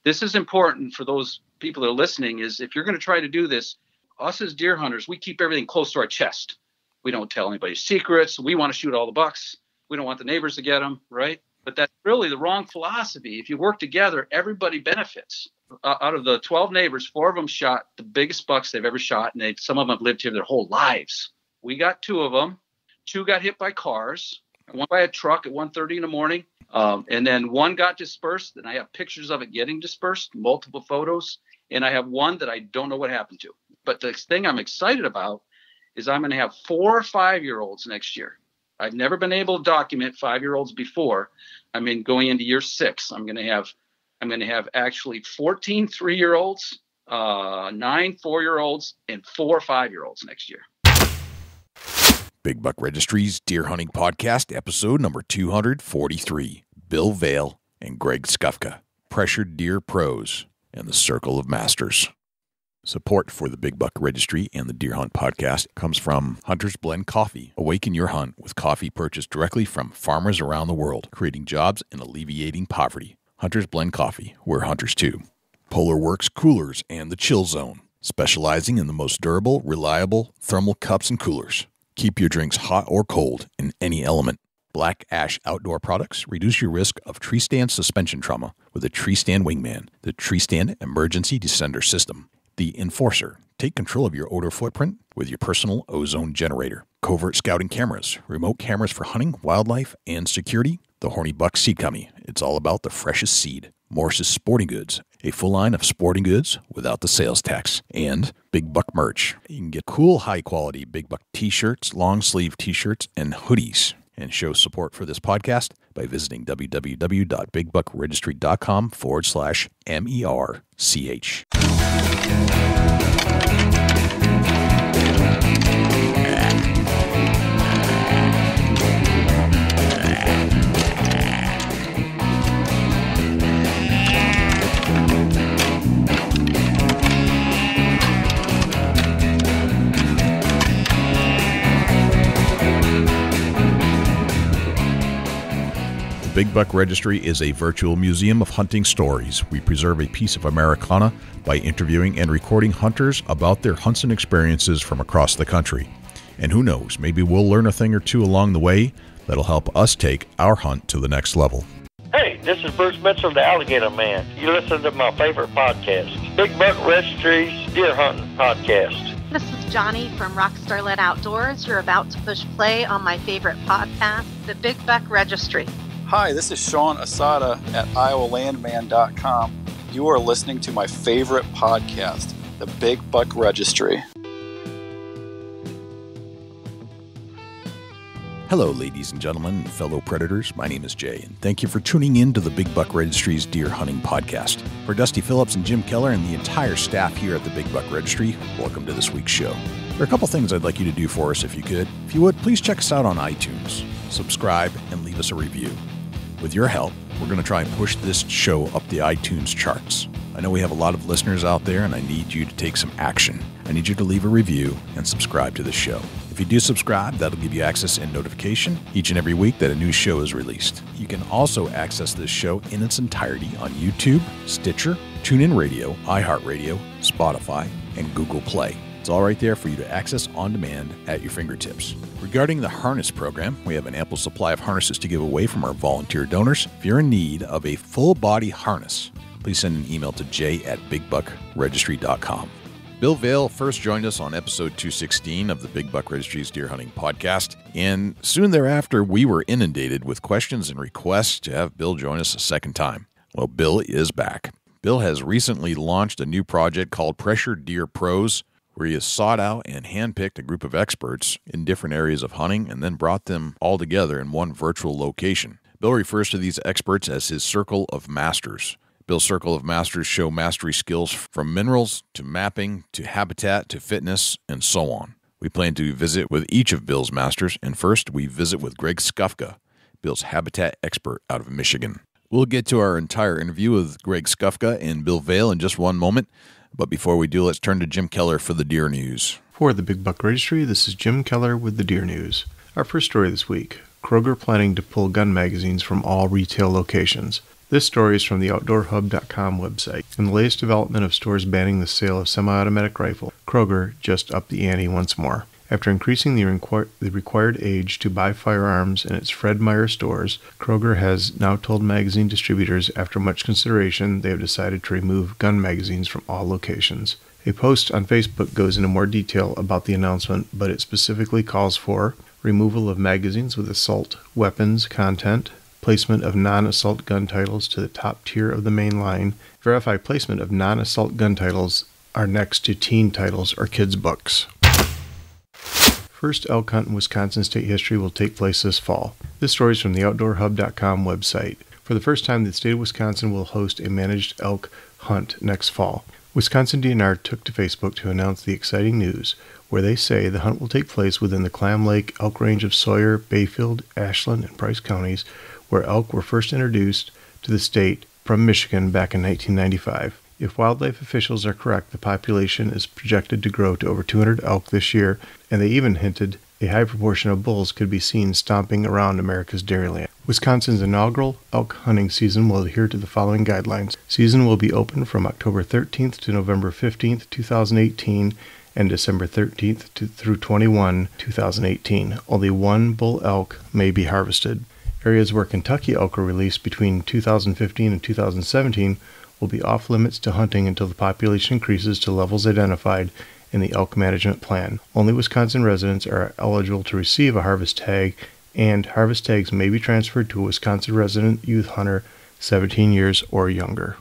this is important for those people that are listening, is if you're going to try to do this, us as deer hunters, we keep everything close to our chest. We don't tell anybody secrets. We want to shoot all the bucks. We don't want the neighbors to get them, right? But that's really the wrong philosophy. If you work together, everybody benefits. Out of the 12 neighbors, 4 of them shot the biggest bucks they've ever shot, and some of them have lived here their whole lives. We got 2 of them. 2 got hit by cars, 1 by a truck at 1:30 in the morning. And then 1 got dispersed, and I have pictures of it getting dispersed, multiple photos. And I have 1 that I don't know what happened to. But the thing I'm excited about is I'm going to have 4 5-year-olds next year. I've never been able to document 5-year-olds before. I mean, going into year 6, I'm going to have actually 14 3-year-olds, 9 4-year-olds, and 4 5-year-olds next year. Big Buck Registry's Deer Hunting Podcast, episode number 243. Bill VALE and Greg SKUFCA, Pressured Deer Pros, and the Circle of Masters. Support for the Big Buck Registry and the Deer Hunt Podcast comes from Hunter's Blend Coffee. Awaken your hunt with coffee purchased directly from farmers around the world, creating jobs and alleviating poverty. Hunter's Blend Coffee, we're hunters too. Polar Works Coolers and the Chill Zone, specializing in the most durable, reliable thermal cups and coolers. Keep your drinks hot or cold in any element. Black Ash Outdoor Products reduce your risk of tree stand suspension trauma with a Tree Stand Wingman, the Tree Stand Emergency Descender System. The Enforcer. Take control of your odor footprint with your personal ozone generator. Covert Scouting Cameras. Remote cameras for hunting, wildlife, and security. The Horny Buck Seed Gummy. It's all about the freshest seed. Morse's Sporting Goods. A full line of sporting goods without the sales tax. And Big Buck merch. You can get cool, high-quality Big Buck t-shirts, long-sleeve t-shirts, and hoodies. And show support for this podcast by visiting www.bigbuckregistry.com/MERCH. Big Buck Registry is a virtual museum of hunting stories. We preserve a piece of Americana by interviewing and recording hunters about their hunts and experiences from across the country. And who knows, maybe we'll learn a thing or two along the way that'll help us take our hunt to the next level. Hey, this is Bruce Mitchell, the Alligator Man. You listen to my favorite podcast, Big Buck Registry's Deer Hunting Podcast. This is Johnny from Rockstar Lit Outdoors. You're about to push play on my favorite podcast, the Big Buck Registry. Hi, this is Sean Asada at IowaLandman.com. You are listening to my favorite podcast, the Big Buck Registry. Hello, ladies and gentlemen, and fellow predators. My name is Jay, and thank you for tuning in to the Big Buck Registry's Deer Hunting Podcast. For Dusty Phillips and Jim Keller and the entire staff here at the Big Buck Registry, welcome to this week's show. There are a couple things I'd like you to do for us if you could. If you would, please check us out on iTunes, subscribe, and leave us a review. With your help, we're going to try and push this show up the iTunes charts. I know we have a lot of listeners out there, and I need you to take some action. I need you to leave a review and subscribe to the show. If you do subscribe, that'll give you access and notification each and every week that a new show is released. You can also access this show in its entirety on YouTube, Stitcher, TuneIn Radio, iHeartRadio, Spotify, and Google Play. It's all right there for you to access on demand at your fingertips. Regarding the harness program, we have an ample supply of harnesses to give away from our volunteer donors. If you're in need of a full-body harness, please send an email to jay@bigbuckregistry.com. Bill VALE first joined us on episode 216 of the Big Buck Registry's Deer Hunting Podcast, and soon thereafter, we were inundated with questions and requests to have Bill join us a second time. Well, Bill is back. Bill has recently launched a new project called Pressured Deer Pros, where he has sought out and handpicked a group of experts in different areas of hunting and then brought them all together in one virtual location. Bill refers to these experts as his Circle of Masters. Bill's Circle of Masters show mastery skills from minerals to mapping to habitat to fitness and so on. We plan to visit with each of Bill's masters, and first we visit with Greg SKUFCA, Bill's habitat expert out of Michigan. We'll get to our entire interview with Greg SKUFCA and Bill VALE in just one moment. But before we do, let's turn to Jim Keller for the Deer News. For the Big Buck Registry, this is Jim Keller with the Deer News. Our first story this week, Kroger planning to pull gun magazines from all retail locations. This story is from the OutdoorHub.com website. In the latest development of stores banning the sale of semi-automatic rifle, Kroger just upped the ante once more. After increasing the required age to buy firearms in its Fred Meyer stores, Kroger has now told magazine distributors after much consideration they have decided to remove gun magazines from all locations. A post on Facebook goes into more detail about the announcement, but it specifically calls for removal of magazines with assault weapons content, placement of non-assault gun titles to the top tier of the main line, verify placement of non-assault gun titles are next to teen titles or kids' books. First elk hunt in Wisconsin state history will take place this fall. This story is from the OutdoorHub.com website. For the first time, the state of Wisconsin will host a managed elk hunt next fall. Wisconsin DNR took to Facebook to announce the exciting news, where they say the hunt will take place within the Clam Lake elk range of Sawyer, Bayfield, Ashland, and Price counties, where elk were first introduced to the state from Michigan back in 1995. If wildlife officials are correct, the population is projected to grow to over 200 elk this year, and they even hinted a high proportion of bulls could be seen stomping around America's dairyland. Wisconsin's inaugural elk hunting season will adhere to the following guidelines. Season will be open from October 13th to November 15th, 2018, and December 13th through 21, 2018. Only one bull elk may be harvested. Areas where Kentucky elk were released between 2015 and 2017 will be off limits to hunting until the population increases to levels identified in the elk management plan. Only Wisconsin residents are eligible to receive a harvest tag, and harvest tags may be transferred to a Wisconsin resident youth hunter 17 years or younger.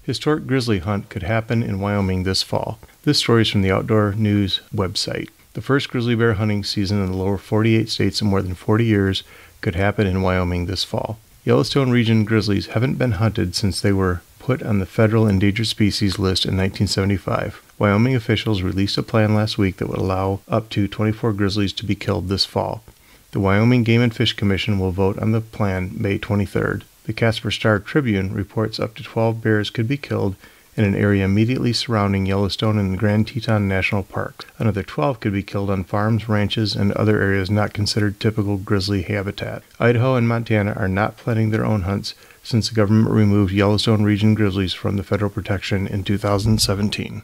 Historic grizzly hunt could happen in Wyoming this fall. This story is from the Outdoor News website. The first grizzly bear hunting season in the lower 48 states in more than 40 years could happen in Wyoming this fall. Yellowstone region grizzlies haven't been hunted since they were put on the federal endangered species list in 1975. Wyoming officials released a plan last week that would allow up to 24 grizzlies to be killed this fall. The Wyoming Game and Fish Commission will vote on the plan May 23rd. The Casper Star-Tribune reports up to 12 bears could be killed in an area immediately surrounding Yellowstone and the Grand Teton National Park. Another 12 could be killed on farms, ranches, and other areas not considered typical grizzly habitat. Idaho and Montana are not planning their own hunts since the government removed Yellowstone region grizzlies from the federal protection in 2017.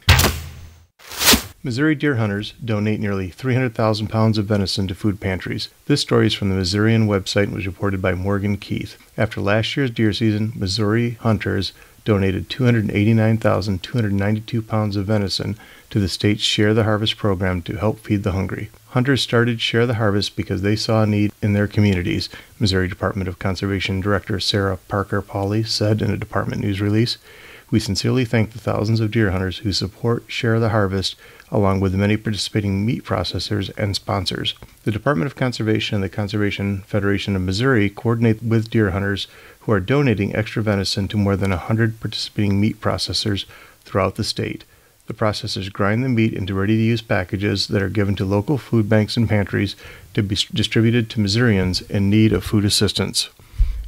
Missouri deer hunters donate nearly 300,000 pounds of venison to food pantries. This story is from the Missourian website and was reported by Morgan Keith. After last year's deer season, Missouri hunters donated 289,292 pounds of venison to the state's Share the Harvest program to help feed the hungry. Hunters started Share the Harvest because they saw a need in their communities, Missouri Department of Conservation Director Sarah Parker-Pauley said in a department news release. We sincerely thank the thousands of deer hunters who support Share the Harvest, along with the many participating meat processors and sponsors. The Department of Conservation and the Conservation Federation of Missouri coordinate with deer hunters who are donating extra venison to more than 100 participating meat processors throughout the state. The processors grind the meat into ready-to-use packages that are given to local food banks and pantries to be distributed to Missourians in need of food assistance.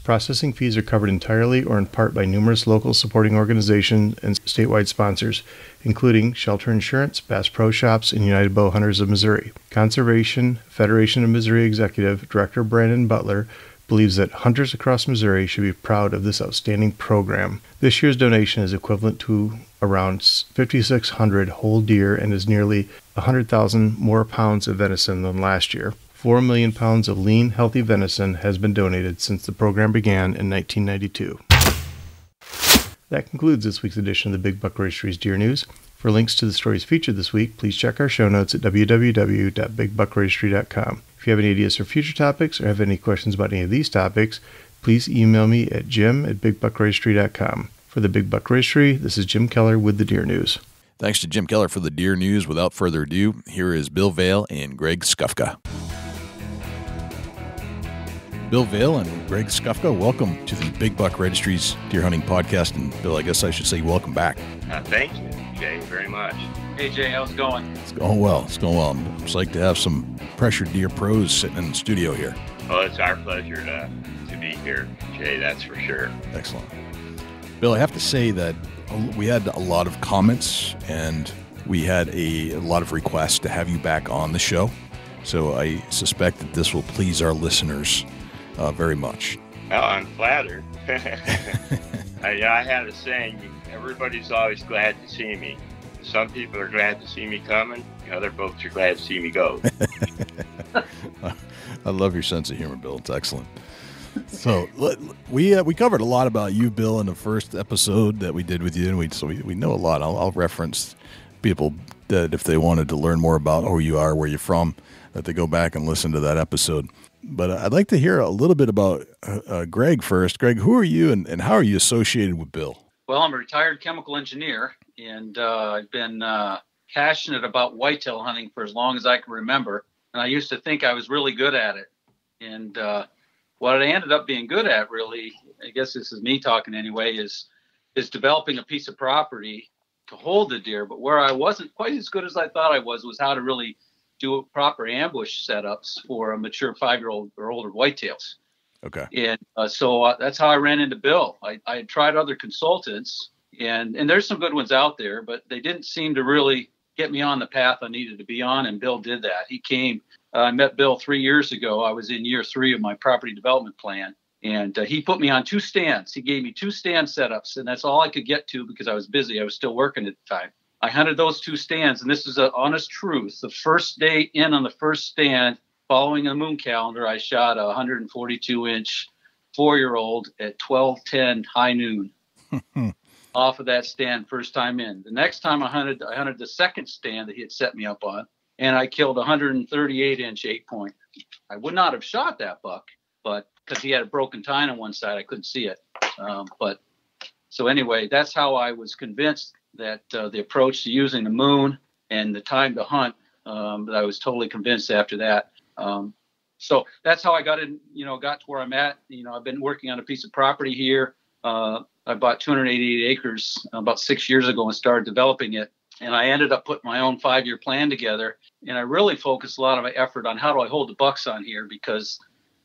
Processing fees are covered entirely or in part by numerous local supporting organizations and statewide sponsors, including Shelter Insurance, Bass Pro Shops, and United Bow Hunters of Missouri. Conservation Federation of Missouri Executive Director Brandon Butler believes that hunters across Missouri should be proud of this outstanding program. This year's donation is equivalent to around 5,600 whole deer and is nearly 100,000 more pounds of venison than last year. 4 million pounds of lean, healthy venison has been donated since the program began in 1992. That concludes this week's edition of the Big Buck Registry's Deer News. For links to the stories featured this week, please check our show notes at www.bigbuckregistry.com. If you have any ideas for future topics or have any questions about any of these topics, please email me at jim@bigbuckregistry.com. For the Big Buck Registry, this is Jim Keller with the Deer News. Thanks to Jim Keller for the Deer News. Without further ado, here is Bill VALE and Greg SKUFCA. Bill VALE and Greg SKUFCA, welcome to the Big Buck Registry's Deer Hunting Podcast. And Bill, I guess I should say welcome back. Thank you, Jay, very much. Hey, Jay, how's it going? It's going well. It's going well. I'm psyched to have some pressured deer pros sitting in the studio here. Well, it's our pleasure to be here, Jay, that's for sure. Excellent. Bill, I have to say that we had a lot of comments and we had a lot of requests to have you back on the show. So I suspect that this will please our listeners very much. Well, I'm flattered. I had a saying, everybody's always glad to see me. Some people are glad to see me coming. Other folks are glad to see me go. I love your sense of humor, Bill. It's excellent. So we covered a lot about you, Bill, in the first episode that we did with you, and we know a lot. I'll reference people that if they wanted to learn more about who you are, where you're from, that they go back and listen to that episode. But I'd like to hear a little bit about Greg first. Greg, who are you, and how are you associated with Bill? Well, I'm a retired chemical engineer, and I've been passionate about whitetail hunting for as long as I can remember. And I used to think I was really good at it. And what I ended up being good at, really, I guess this is me talking anyway, is developing a piece of property to hold the deer. But where I wasn't quite as good as I thought I was how to really do proper ambush setups for a mature 5-year-old or older whitetails. Okay. And so that's how I ran into Bill. I had tried other consultants, and there's some good ones out there, but they didn't seem to really get me on the path I needed to be on, and Bill did that. He came. I met Bill 3 years ago. I was in year 3 of my property development plan, and he put me on 2 stands. He gave me 2 stand setups, and that's all I could get to because I was busy. I was still working at the time. I hunted those 2 stands, and this is an honest truth. The first day in on the first stand, following the moon calendar, I shot a 142-inch 4-year-old at 12:10 high noon off of that stand first time in. The next time I hunted the second stand that he had set me up on, and I killed a 138-inch 8-point. I would not have shot that buck, but because he had a broken tine on one side, I couldn't see it. So anyway, that's how I was convinced that the approach to using the moon and the time to hunt, that I was totally convinced after that. So that's how I got to where I'm at. I've been working on a piece of property here. I bought 288 acres about 6 years ago and started developing it. And I ended up putting my own 5-year plan together. And I really focused a lot of my effort on how do I hold the bucks on here, because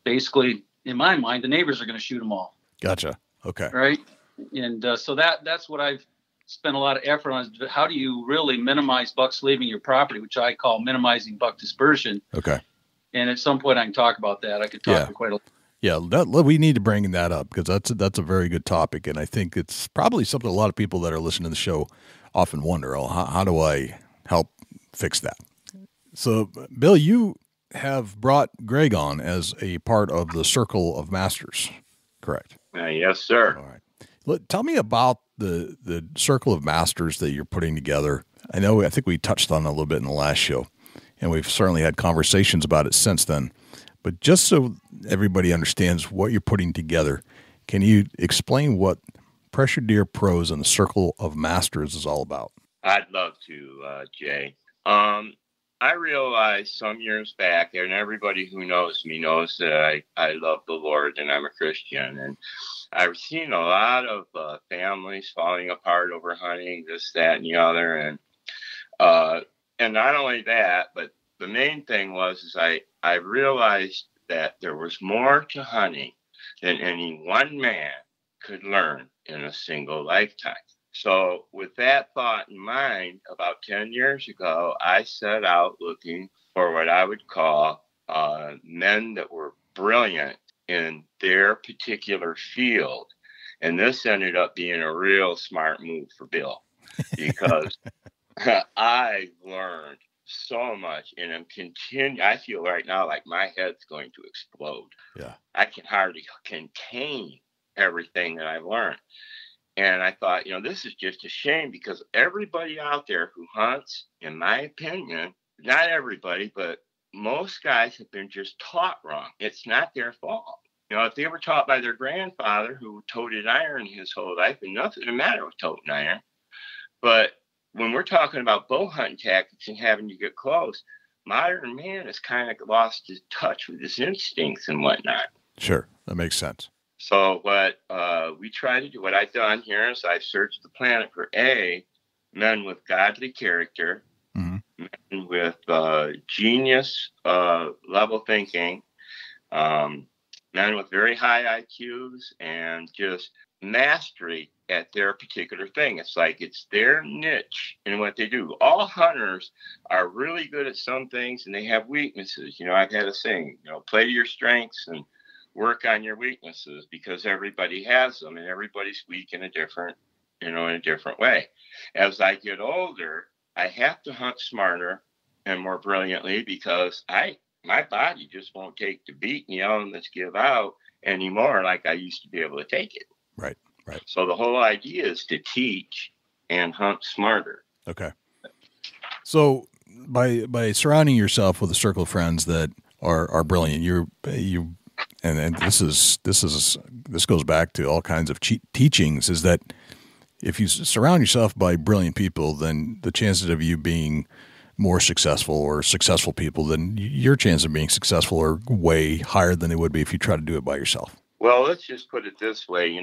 basically, in my mind, the neighbors are going to shoot them all. Gotcha. Okay. Right. And so that's what I've spent a lot of effort on. Is how do you really minimize bucks leaving your property, which I call minimizing buck dispersion. Okay. And at some point I can talk about that. I could talk for quite a. Yeah, we need to bring that up because that's a very good topic, and I think it's probably something a lot of people that are listening to the show often wonder, how do I help fix that? So, Bill, you have brought Greg on as a part of the Circle of Masters, correct? Yes, sir. All right. Tell me about the Circle of Masters that you're putting together. I think we touched on it a little bit in the last show, and we've certainly had conversations about it since then. But just so everybody understands what you're putting together, can you explain what Pressure Deer Pros and the Circle of Masters is all about? I'd love to, Jay. I realized some years back, and everybody who knows me knows that I love the Lord and I'm a Christian. And I've seen a lot of families falling apart over hunting, this, that, and the other. And not only that, but the main thing is I realized that there was more to hunting than any one man could learn in a single lifetime. So with that thought in mind, about 10 years ago, I set out looking for what I would call men that were brilliant in their particular field. And this ended up being a real smart move for Bill because I learned so much, and I feel right now like my head's going to explode. Yeah, I can hardly contain everything that I've learned. And I thought, this is just a shame because everybody out there who hunts, in my opinion, not everybody, but most guys have been just taught wrong. It's not their fault. If they were taught by their grandfather who toted iron his whole life, and nothing the matter with toting iron. But when we're talking about bow hunting tactics and having to get close, modern man has kind of lost his touch with his instincts and whatnot. Sure, that makes sense. So what we try to do, what I've done here is I've searched the planet for men with godly character, men with genius level thinking, men with very high IQs, and just mastery at their particular thing. It's like it's their niche in what they do. All hunters are really good at some things and they have weaknesses. I've had a saying, play to your strengths and work on your weaknesses, because everybody has them and everybody's weak in a different way. As I get older, I have to hunt smarter and more brilliantly, because my body just won't take the beat and the elements give out anymore like I used to be able to take it. Right. So the whole idea is to teach and hunt smarter. Okay. So by surrounding yourself with a circle of friends that are brilliant, and this goes back to all kinds of teachings, is that if you surround yourself by brilliant people, then the chances of you being more successful or successful people, then your chance of being successful are way higher than they would be if you try to do it by yourself. Well, let's just put it this way,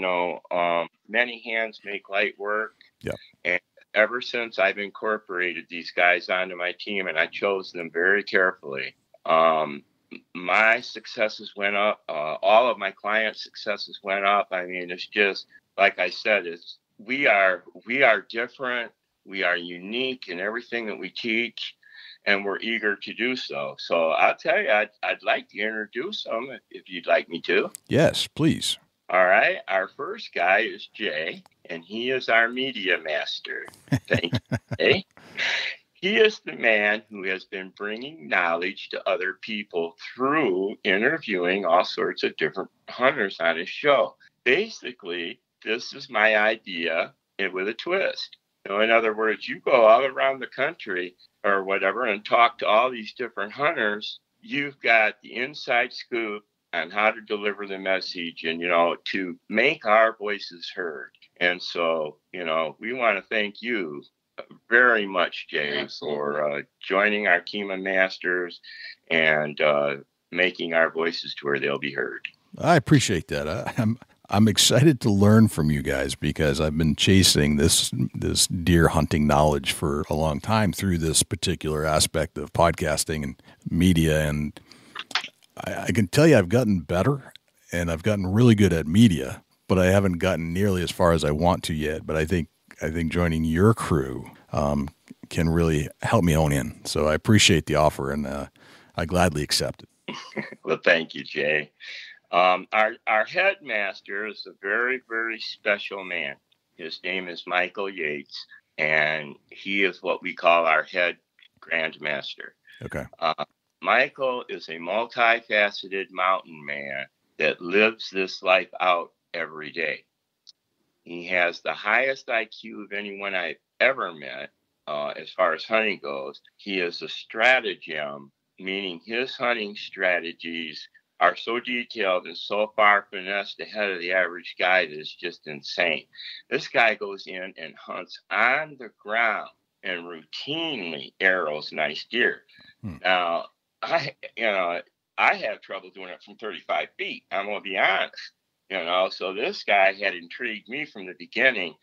many hands make light work. Yeah. And ever since I've incorporated these guys onto my team, and I chose them very carefully, my successes went up. All of my clients' successes went up. I mean, it's just, like I said, we are different. We are unique in everything that we teach, and we're eager to do so. So I'll tell you, I'd like to introduce them if you'd like me to. Yes, please. All right. Our first guy is Jay, and he is our media master. Thank you, Jay. He is the man who has been bringing knowledge to other people through interviewing all sorts of different hunters on his show. Basically, this is my idea with a twist. In other words, you go all around the country or whatever and talk to all these different hunters. You've got the inside scoop on how to deliver the message and, to make our voices heard. And so, we want to thank you very much, Jay, for joining our team of masters and making our voices to where they'll be heard. I appreciate that. I'm excited to learn from you guys, because I've been chasing this deer hunting knowledge for a long time through this particular aspect of podcasting and media. And I can tell you I've gotten better, and I've gotten really good at media, but I haven't gotten nearly as far as I want to yet. But I think joining your crew can really help me hone in. So I appreciate the offer, and I gladly accept it. Well, thank you, Jay. Our headmaster is a very, very special man. His name is Michael Yates, and he is what we call our head grandmaster. Okay. Michael is a multifaceted mountain man that lives this life out every day. He has the highest IQ of anyone I've ever met as far as hunting goes. He is a stratagem, meaning his hunting strategies are so detailed and so far finessed ahead of the average guy that it's just insane. This guy goes in and hunts on the ground and routinely arrows nice deer. Now, I have trouble doing it from 35 feet. I'm going to be honest, so this guy had intrigued me from the beginning.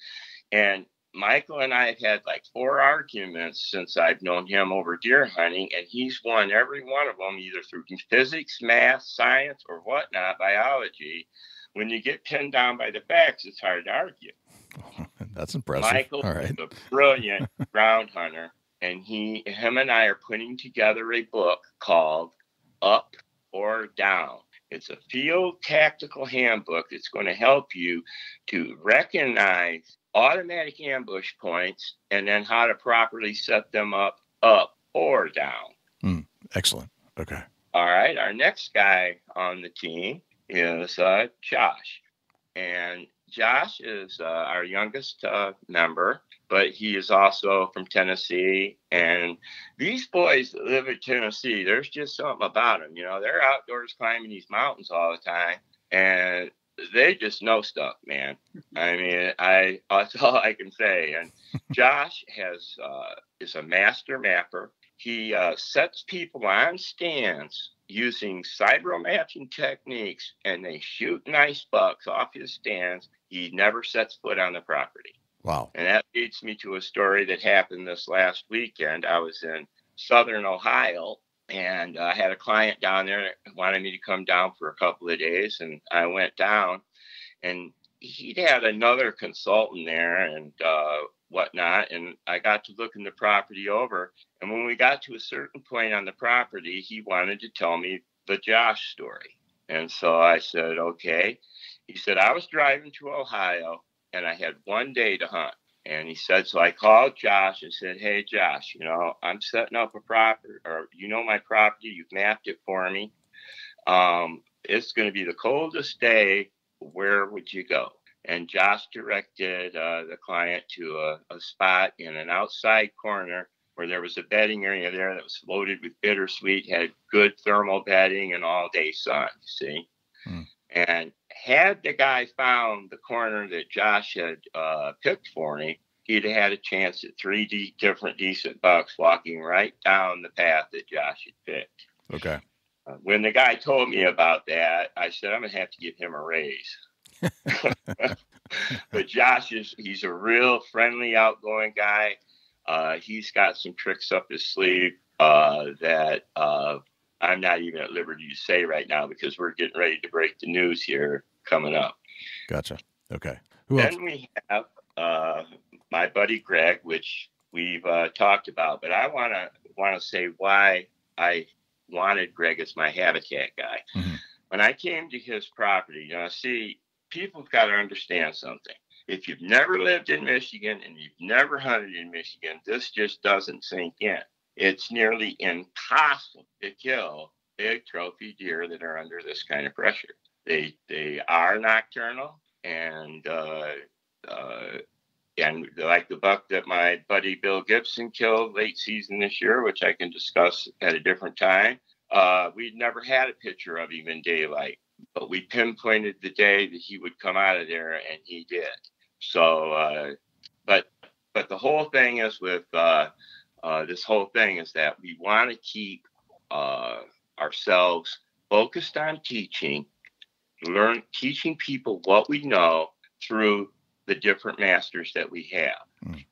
And Michael and I have had like 4 arguments since I've known him over deer hunting, and he's won every one of them either through physics, math, science, or whatnot, biology. When you get pinned down by the facts, it's hard to argue. That's impressive. Michael All right. is a brilliant ground hunter, and him and I are putting together a book called Up or Down. It's a field tactical handbook that's going to help you to recognize automatic ambush points and then how to properly set them up or down. Excellent. Okay. All right. Our next guy on the team is Josh. And Josh is our youngest member, but he is also from Tennessee. And these boys that live in Tennessee, there's just something about them. They're outdoors climbing these mountains all the time. And they just know stuff, man. I mean, that's all I can say. And Josh is a master mapper. He sets people on stands using cyber-matching techniques, and they shoot nice bucks off his stands. He never sets foot on the property. Wow. And that leads me to a story that happened this last weekend. I was in southern Ohio, and I had a client down there that wanted me to come down for a couple of days, and I went down, and he'd had another consultant there and whatnot, and I got to looking the property over, and when we got to a certain point on the property, he wanted to tell me the Josh story. And so I said, okay. He said, I was driving to Ohio and I had one day to hunt. And he said, so I called Josh and said, hey, Josh, I'm setting up a property, or my property. You've mapped it for me. It's going to be the coldest day. Where would you go? And Josh directed the client to a spot in an outside corner where there was a bedding area there that was loaded with bittersweet, had good thermal bedding and all day sun, you see. And had the guy found the corner that Josh had picked for me, he'd have had a chance at three different decent bucks walking right down the path that Josh had picked. Okay. When the guy told me about that, I said, I'm going to have to give him a raise. But Josh he's a real friendly, outgoing guy. He's got some tricks up his sleeve that I'm not even at liberty to say right now because we're getting ready to break the news here coming up. Gotcha. Okay. Who else? Then we have my buddy Greg, which we've talked about, but I want to say why I wanted Greg as my habitat guy. Mm-hmm. When I came to his property, see, people have got to understand something. If you've never lived in Michigan and you've never hunted in Michigan, this just doesn't sink in. It's nearly impossible to kill big trophy deer that are under this kind of pressure. They are nocturnal, and like the buck that my buddy Bill Gibson killed late season this year, which I can discuss at a different time. We'd never had a picture of him in daylight, but we pinpointed the day that he would come out of there, and he did. So, but the whole thing is with this whole thing is that we want to keep ourselves focused on teaching people what we know through the different masters that we have. Mm.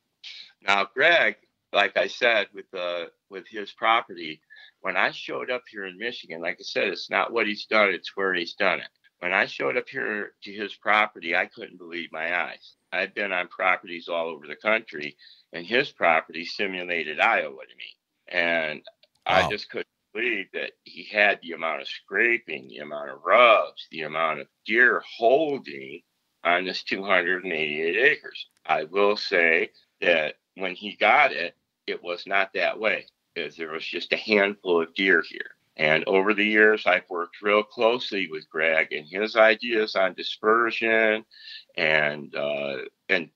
Now, Greg, like I said, with his property, when I showed up here in Michigan, like I said, it's not what he's done, it's where he's done it. When I showed up here to his property, I couldn't believe my eyes. I've been on properties all over the country, and his property simulated Iowa to me. And wow. I just couldn't believe that he had the amount of scraping, the amount of rubs, the amount of deer holding on this 288 acres. I will say that when he got it, it was not that way, because there was just a handful of deer here. And over the years, I've worked real closely with Greg, and his ideas on dispersion and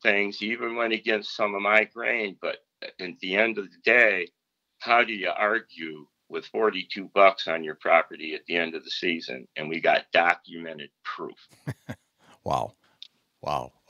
things even went against some of my grain. But at the end of the day, how do you argue with 42 bucks on your property at the end of the season? And we got documented proof. Wow.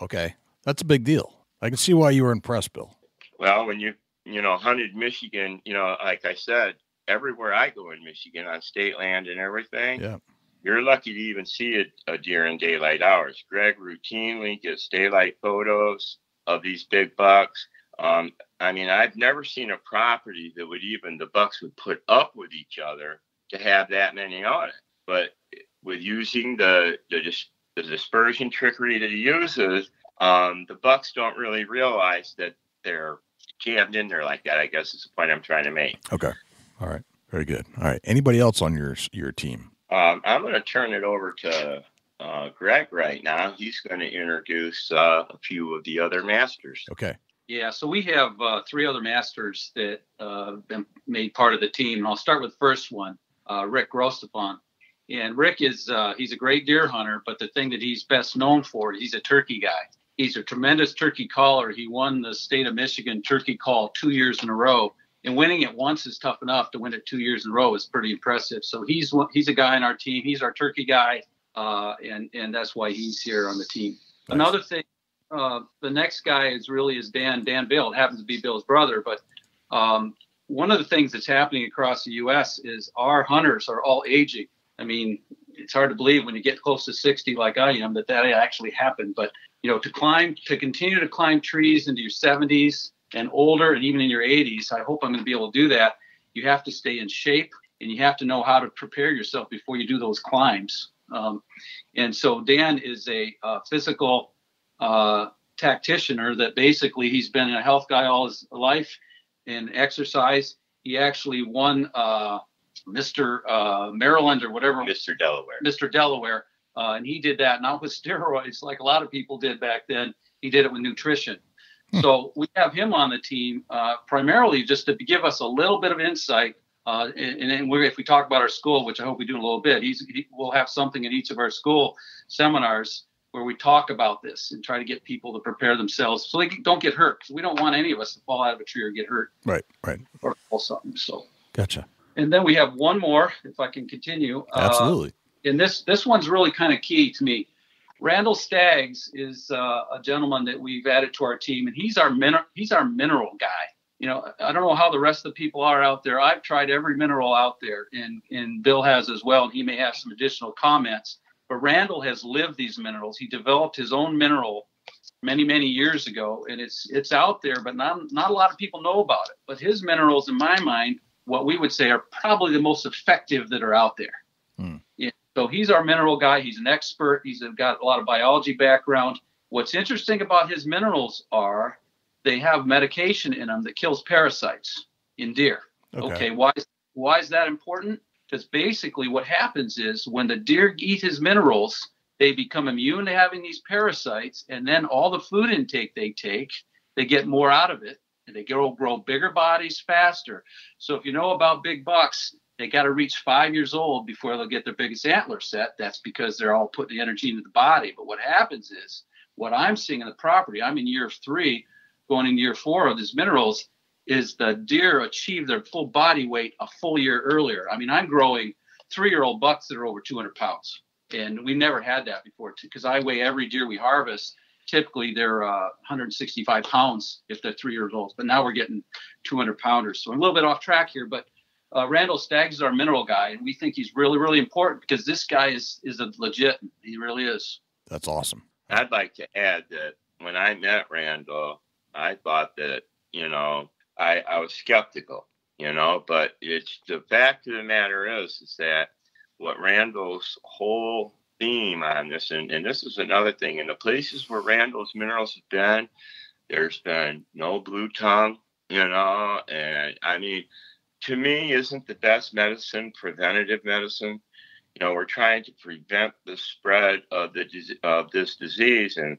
Okay. That's a big deal. I can see why you were impressed, Bill. Well, when you hunted Michigan, like I said, everywhere I go in Michigan on state land and everything, yeah, you're lucky to even see a deer in daylight hours. Greg routinely gets daylight photos of these big bucks. I've never seen a property that the bucks would put up with each other to have that many on it. But with using the dispersion trickery that he uses, the bucks don't really realize that they're jammed in there like that, I guess is the point I'm trying to make. Okay. All right. Very good. All right. Anybody else on your team? I'm going to turn it over to Greg right now. He's going to introduce a few of the other masters. Okay. Yeah, so we have 3 other masters that been made part of the team. And I'll start with the first one, Rick Grostefan. And Rick he's a great deer hunter, but the thing that he's best known for, he's a turkey guy. He's a tremendous turkey caller. He won the state of Michigan turkey call 2 years in a row. And winning it once is tough enough. To win it 2 years in a row is pretty impressive. So he's a guy on our team. He's our turkey guy, and that's why he's here on the team. Nice. Another thing, the next guy is Dan Bill. It happens to be Bill's brother, but one of the things that's happening across the U.S. is our hunters are all aging. I mean, it's hard to believe when you get close to 60 like I am that actually happened. But to continue to climb trees into your 70s and older, and even in your 80s, I hope I'm going to be able to do that. You have to stay in shape, and you have to know how to prepare yourself before you do those climbs. And so Dan is a physical tacticianer that basically he's been a health guy all his life and exercise. He actually won Mr. Maryland or whatever. Mr. Delaware. Mr. Delaware. And he did that not with steroids like a lot of people did back then. He did it with nutrition. So we have him on the team primarily just to give us a little bit of insight. And if we talk about our school, which I hope we do in a little bit, we'll have something in each of our school seminars where we talk about this and try to get people to prepare themselves so they don't get hurt. Because we don't want any of us to fall out of a tree or get hurt. Right. Or fall something. So. Gotcha. And then we have one more, if I can continue. Absolutely. And this one's really kind of key to me. Randall Staggs is a gentleman that we've added to our team, and he's our mineral guy. You know, I don't know how the rest of the people are out there. I've tried every mineral out there, and Bill has as well, and he may have some additional comments. But Randall has lived these minerals. He developed his own mineral many, many years ago, and it's out there, but not a lot of people know about it. But his minerals, in my mind, what we would say are probably the most effective that are out there. Yeah. So he's our mineral guy. He's an expert. He's got a lot of biology background. What's interesting about his minerals are they have medication in them that kills parasites in deer. Okay. Why is that important? Because basically what happens is when the deer eat his minerals, they become immune to having these parasites, and then all the food intake they take, they get more out of it, and they grow bigger bodies faster. So if you know about big bucks, they got to reach 5 years old before they'll get their biggest antler set. That's because they're all putting the energy into the body. But what happens is, what I'm seeing in the property, I'm in year 3, going into year 4 of these minerals, is the deer achieve their full body weight a full year earlier. I mean, I'm growing 3-year-old bucks that are over 200 pounds. And we never had that before, because I weigh every deer we harvest. Typically, they're 165 pounds if they're 3 years old. But now we're getting 200 pounders. So I'm a little bit off track here, but Randall Staggs is our mineral guy, and we think he's really, really important because this guy is a legit. He really is. That's awesome. I'd like to add that when I met Randall, I thought that, I was skeptical, but it's the fact of the matter is that what Randall's whole theme on this, and this is another thing, in the places where Randall's minerals have been, there's been no blue tongue, and I mean, to me, isn't the best medicine preventative medicine? We're trying to prevent the spread of this disease, and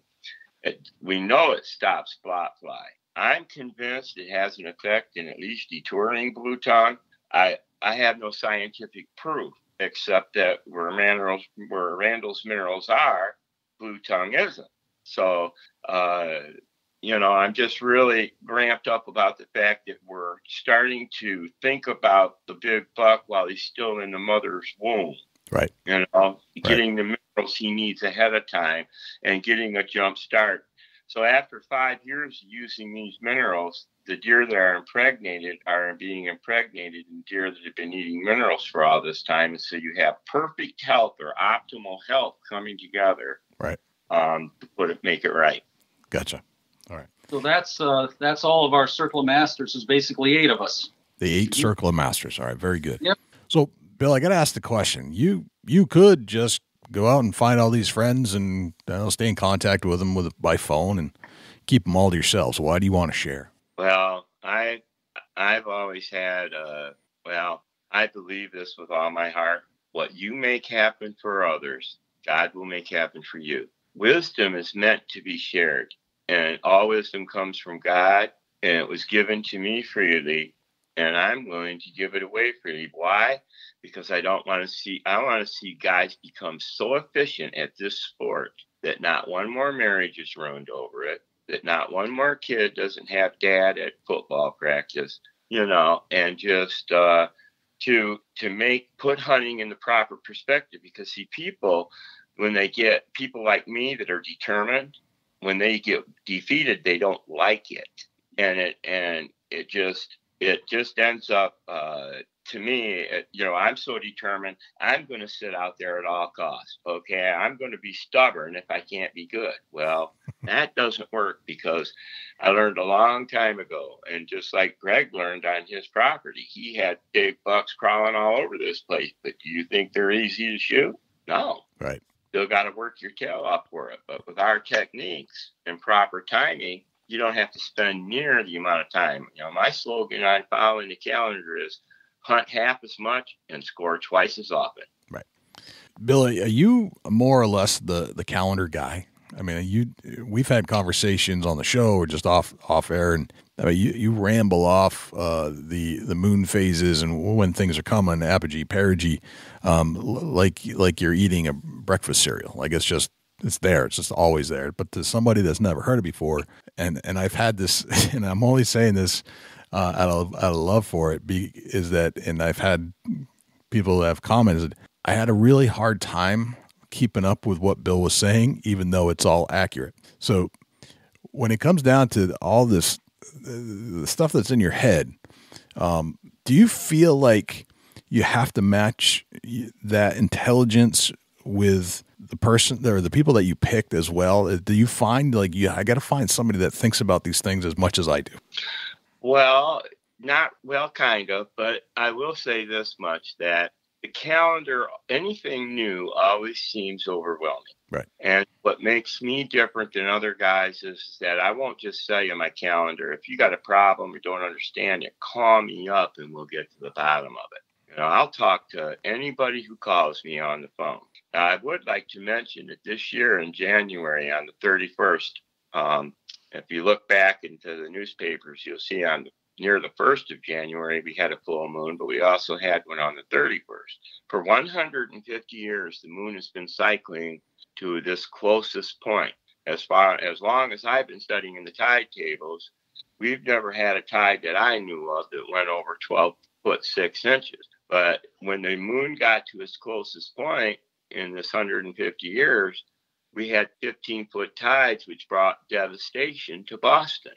we know it stops blot fly. I'm convinced it has an effect in at least deterring blue tongue. I have no scientific proof except that where Randall's minerals are, blue tongue isn't. So, I'm just really ramped up about the fact that we're starting to think about the big buck while he's still in the mother's womb. Right. Getting the minerals he needs ahead of time and getting a jump start. So after 5 years using these minerals, the deer that are being impregnated in deer that have been eating minerals for all this time. And so you have perfect health or optimal health coming together. Right. To make it right. Gotcha. All right. So that's all of our Circle of Masters. Is basically 8 of us. The 8 Circle of Masters. All right. Very good. Yep. So, Bill, I got to ask the question. You could just go out and find all these friends and stay in contact with them by phone and keep them all to yourself. So why do you want to share? Well, I've always had, I believe this with all my heart. What you make happen for others, God will make happen for you. Wisdom is meant to be shared, and all wisdom comes from God, and it was given to me freely, and I'm willing to give it away freely. Why? Because I want to see guys become so efficient at this sport that not one more marriage is ruined over it, that not one more kid doesn't have dad at football practice, and just put hunting in the proper perspective. Because see, people, when they get people like me that are determined, when they get defeated, they don't like it. And it just ends up, to me, I'm so determined, I'm going to sit out there at all costs. Okay. I'm going to be stubborn if I can't be good. Well, that doesn't work, because I learned a long time ago. And just like Greg learned on his property, he had big bucks crawling all over this place. But do you think they're easy to shoot? No. Right. Still got to work your tail off for it. But with our techniques and proper timing, you don't have to spend near the amount of time. My slogan on following the calendar is hunt half as much and score twice as often. Right. Bill, are you more or less the calendar guy? I mean, we've had conversations on the show or just off air, and I mean, you ramble off the moon phases and when things are coming, apogee, perigee, like you're eating a breakfast cereal. Like it's there. It's just always there. But to somebody that's never heard it before, and I've had this, and I'm only saying this out of love for it, is that, and I've had people that have commented, I had a really hard time keeping up with what Bill was saying, even though it's all accurate. So when it comes down to all this, the stuff that's in your head, do you feel like you have to match that intelligence with the person or the people that you picked as well? Do you find like I got to find somebody that thinks about these things as much as I do? Well, kind of, but I will say this much, that the calendar, anything new always seems overwhelming. Right. And what makes me different than other guys is that I won't just sell you my calendar. If you got a problem or don't understand it, call me up and we'll get to the bottom of it. You know, I'll talk to anybody who calls me on the phone. Now, I would like to mention that this year in January on the 31st, if you look back into the newspapers, you'll see near the 1st of January, we had a full moon, but we also had one on the 31st. For 150 years, the moon has been cycling to this closest point. As long as I've been studying in the tide tables, we've never had a tide that I knew of that went over 12 foot 6 inches. But when the moon got to its closest point in this 150 years, we had 15-foot tides, which brought devastation to Boston.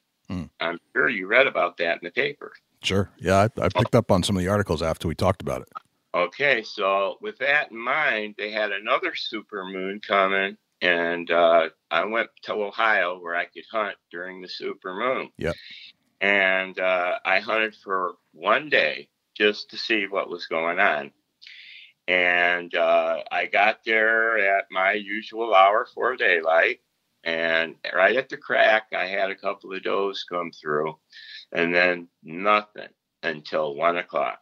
I'm sure you read about that in the paper. Sure. Yeah, I picked up on some of the articles after we talked about it. Okay, so with that in mind, they had another super moon coming, and I went to Ohio where I could hunt during the super moon. Yep. And I hunted for one day just to see what was going on. And I got there at my usual hour for daylight. And right at the crack, I had a couple of does come through, and then nothing until 1 o'clock.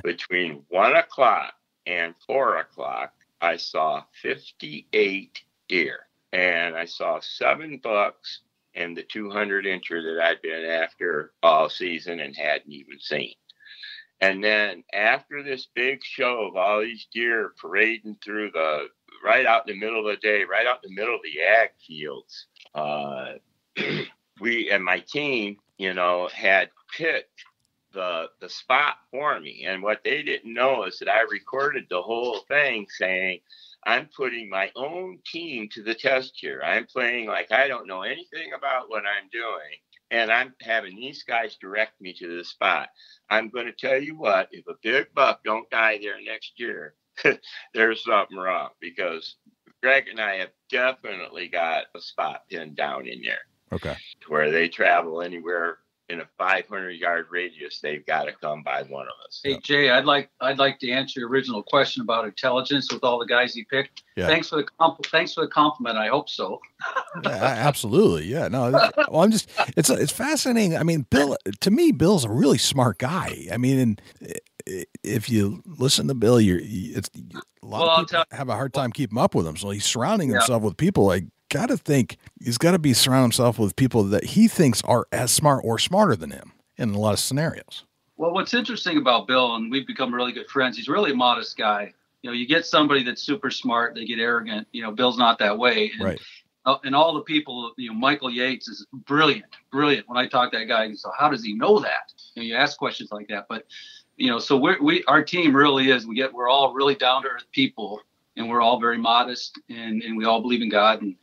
Between 1 o'clock and 4 o'clock, I saw 58 deer, and I saw 7 bucks and the 200-incher that I'd been after all season and hadn't even seen. And then after this big show of all these deer parading through right out in the middle of the day, right out in the middle of the ag fields, we and my team, had picked the spot for me. And what they didn't know is that I recorded the whole thing saying, I'm putting my own team to the test here. I'm playing like I don't know anything about what I'm doing. And I'm having these guys direct me to the spot. I'm going to tell you what, if a big buck don't die there next year, there's something wrong, because Greg and I have definitely got a spot pinned down in there. Okay. Where they travel anywhere in a 500-yard radius, they've got to come by one of us. Hey, Jay, I'd like to answer your original question about intelligence with all the guys he picked. Yeah. Thanks for the compliment. I hope so. Yeah, absolutely. Yeah. No. Well, it's fascinating. I mean, Bill's a really smart guy. I mean, and if you listen to Bill, a lot of people have a hard time keeping up with him. So he's surrounding himself with people. I got to think he's got to be surrounding himself with people that he thinks are as smart or smarter than him in a lot of scenarios. Well, what's interesting about Bill, and we've become really good friends, he's really a modest guy. You get somebody that's super smart, they get arrogant. Bill's not that way. And, right. And all the people, Michael Yates is brilliant. When I talk to that guy, so how does he know that? You ask questions like that, but so our team really is, we're all really down to earth people, and we're all very modest, and we all believe in God, and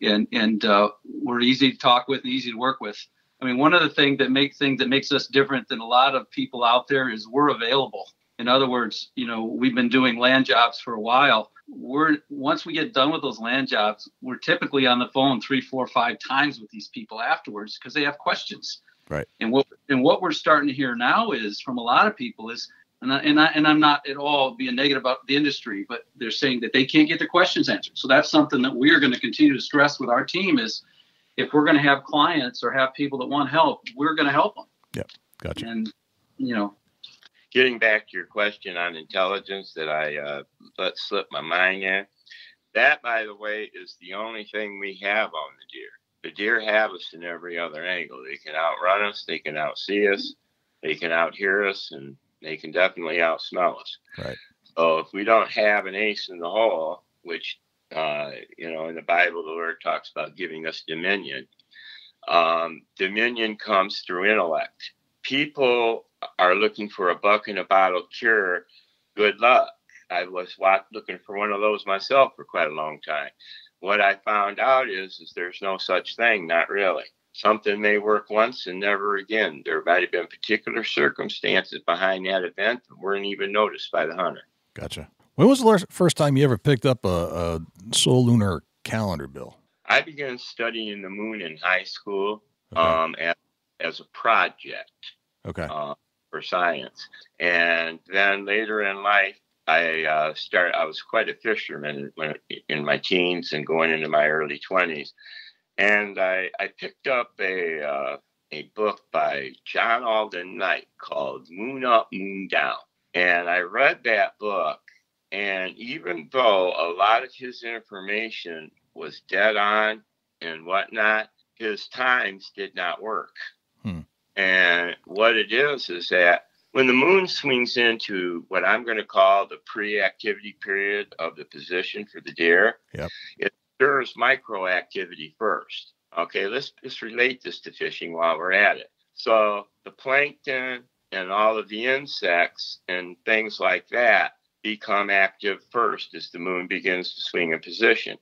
we're easy to talk with and easy to work with. I mean, one of the things that makes us different than a lot of people out there is we're available. In other words, we've been doing land jobs for a while. Once we get done with those land jobs, we're typically on the phone 3, 4, 5 times with these people afterwards because they have questions. Right. And what we're starting to hear now is from a lot of people is, and I'm not at all being negative about the industry, but they're saying that they can't get their questions answered. So that's something that we're going to continue to stress with our team is if we're going to have clients or have people that want help, we're going to help them. Yeah. Gotcha. And, getting back to your question on intelligence that I let slip my mind in, that, by the way, is the only thing we have on the deer. The deer have us in every other angle. They can outrun us, they can outsee us, they can outhear us, and they can definitely outsmell us. Right. So if we don't have an ace in the hole, which, in the Bible, the Lord talks about giving us dominion. Dominion comes through intellect. People are looking for a buck in a bottle cure. Good luck. I was looking for one of those myself for quite a long time. What I found out is there's no such thing, not really. Something may work once and never again. There might have been particular circumstances behind that event that weren't even noticed by the hunter. Gotcha. When was the first time you ever picked up a solar calendar, Bill? I began studying the moon in high school, Okay. as a project. Okay. For science. And then later in life, I was quite a fisherman in my teens and going into my early 20s. And I picked up a book by John Alden Knight called Moon Up, Moon Down. And I read that book. And even though a lot of his information was dead on and whatnot, his times did not work. And what it is that when the moon swings into what I'm going to call the pre-activity period of the position for the deer, Yep. It stirs microactivity first. Okay, let's relate this to fishing while we're at it. So the plankton and all of the insects and things like that become active first as the moon begins to swing in position.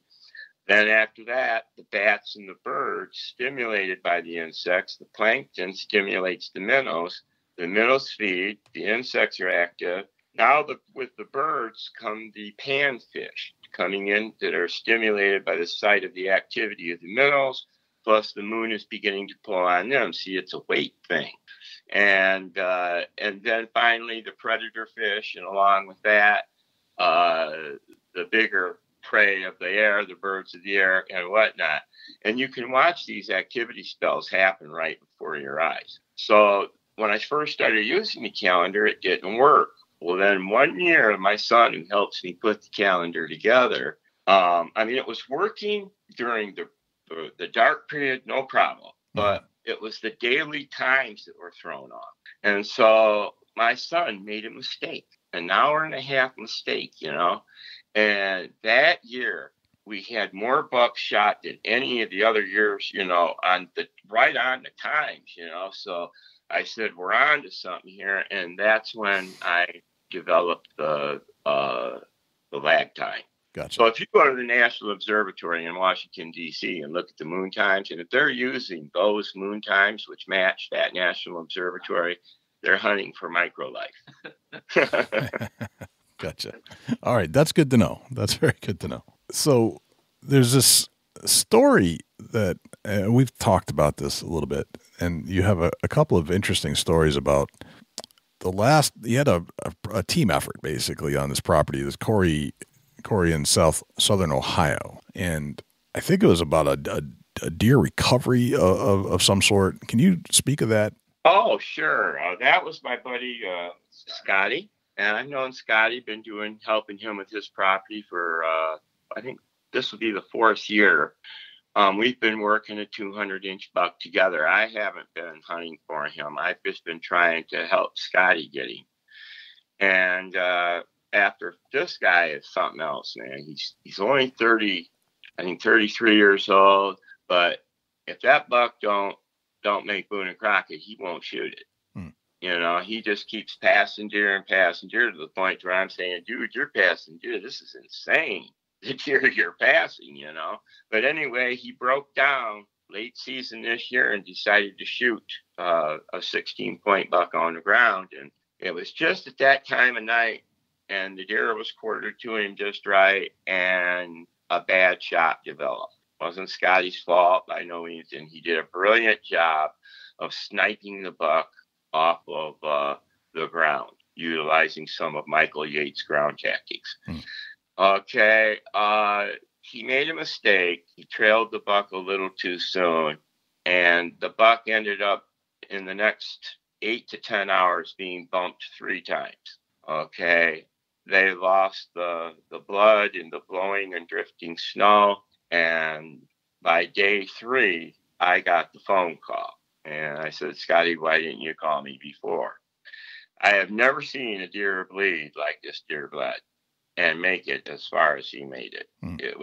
Then after that, the bats and the birds, stimulated by the insects, the plankton stimulates the minnows. The minnows feed, the insects are active. Now with the birds come the panfish coming in that are stimulated by the sight of the activity of the minnows, plus the moon is beginning to pull on them. See, it's a weight thing. And then finally the predator fish, and along with that, the bigger prey of the air, the birds of the air, and whatnot. And you can watch these activity spells happen right before your eyes. So when I first started using the calendar, it didn't work. Well, then one year, my son, who helps me put the calendar together, it was working during the dark period, no problem. But it was the daily times that were thrown off. And so my son made a mistake, an hour and a half mistake, And that year, we had more bucks shot than any of the other years, right on the times, So I said, we're on to something here. And that's when I developed the lag time. Gotcha. So if you go to the National Observatory in Washington, D.C. and look at the moon times, and if they're using those moon times, which match that National Observatory, they're hunting for microlife. Gotcha. All right. That's good to know. That's very good to know. So there's this story that we've talked about this a little bit, and you have a couple of interesting stories about you had a team effort basically on this property. This Corey in southern Ohio. And I think it was about a deer recovery of some sort. Can you speak of that? Oh, sure. That was my buddy, Scotty. And I've known Scotty, been helping him with his property for, I think this will be the 4th year. We've been working a 200-inch buck together. I haven't been hunting for him. I've just been trying to help Scotty get him. And after this guy is something else, man. He's only 33 years old. But if that buck don't make Boone and Crockett, he won't shoot it. He just keeps passing deer to the point where I'm saying, dude, you're passing deer. This is insane. The deer you're passing, But anyway, he broke down late season this year and decided to shoot a 16-point buck on the ground. And it was just at that time of night, and the deer was quartered to him just right, and a bad shot developed. It wasn't Scotty's fault by no means, and he did a brilliant job of sniping the buck off of the ground, utilizing some of Michael Yates' ground tactics. Okay, he made a mistake. He trailed the buck a little too soon, and the buck ended up in the next 8 to 10 hours being bumped 3 times. Okay. They lost the blood in the blowing and drifting snow. And by day 3, I got the phone call. And I said, Scotty, why didn't you call me before? I have never seen a deer bleed like this deer bled and make it as far as he made it. It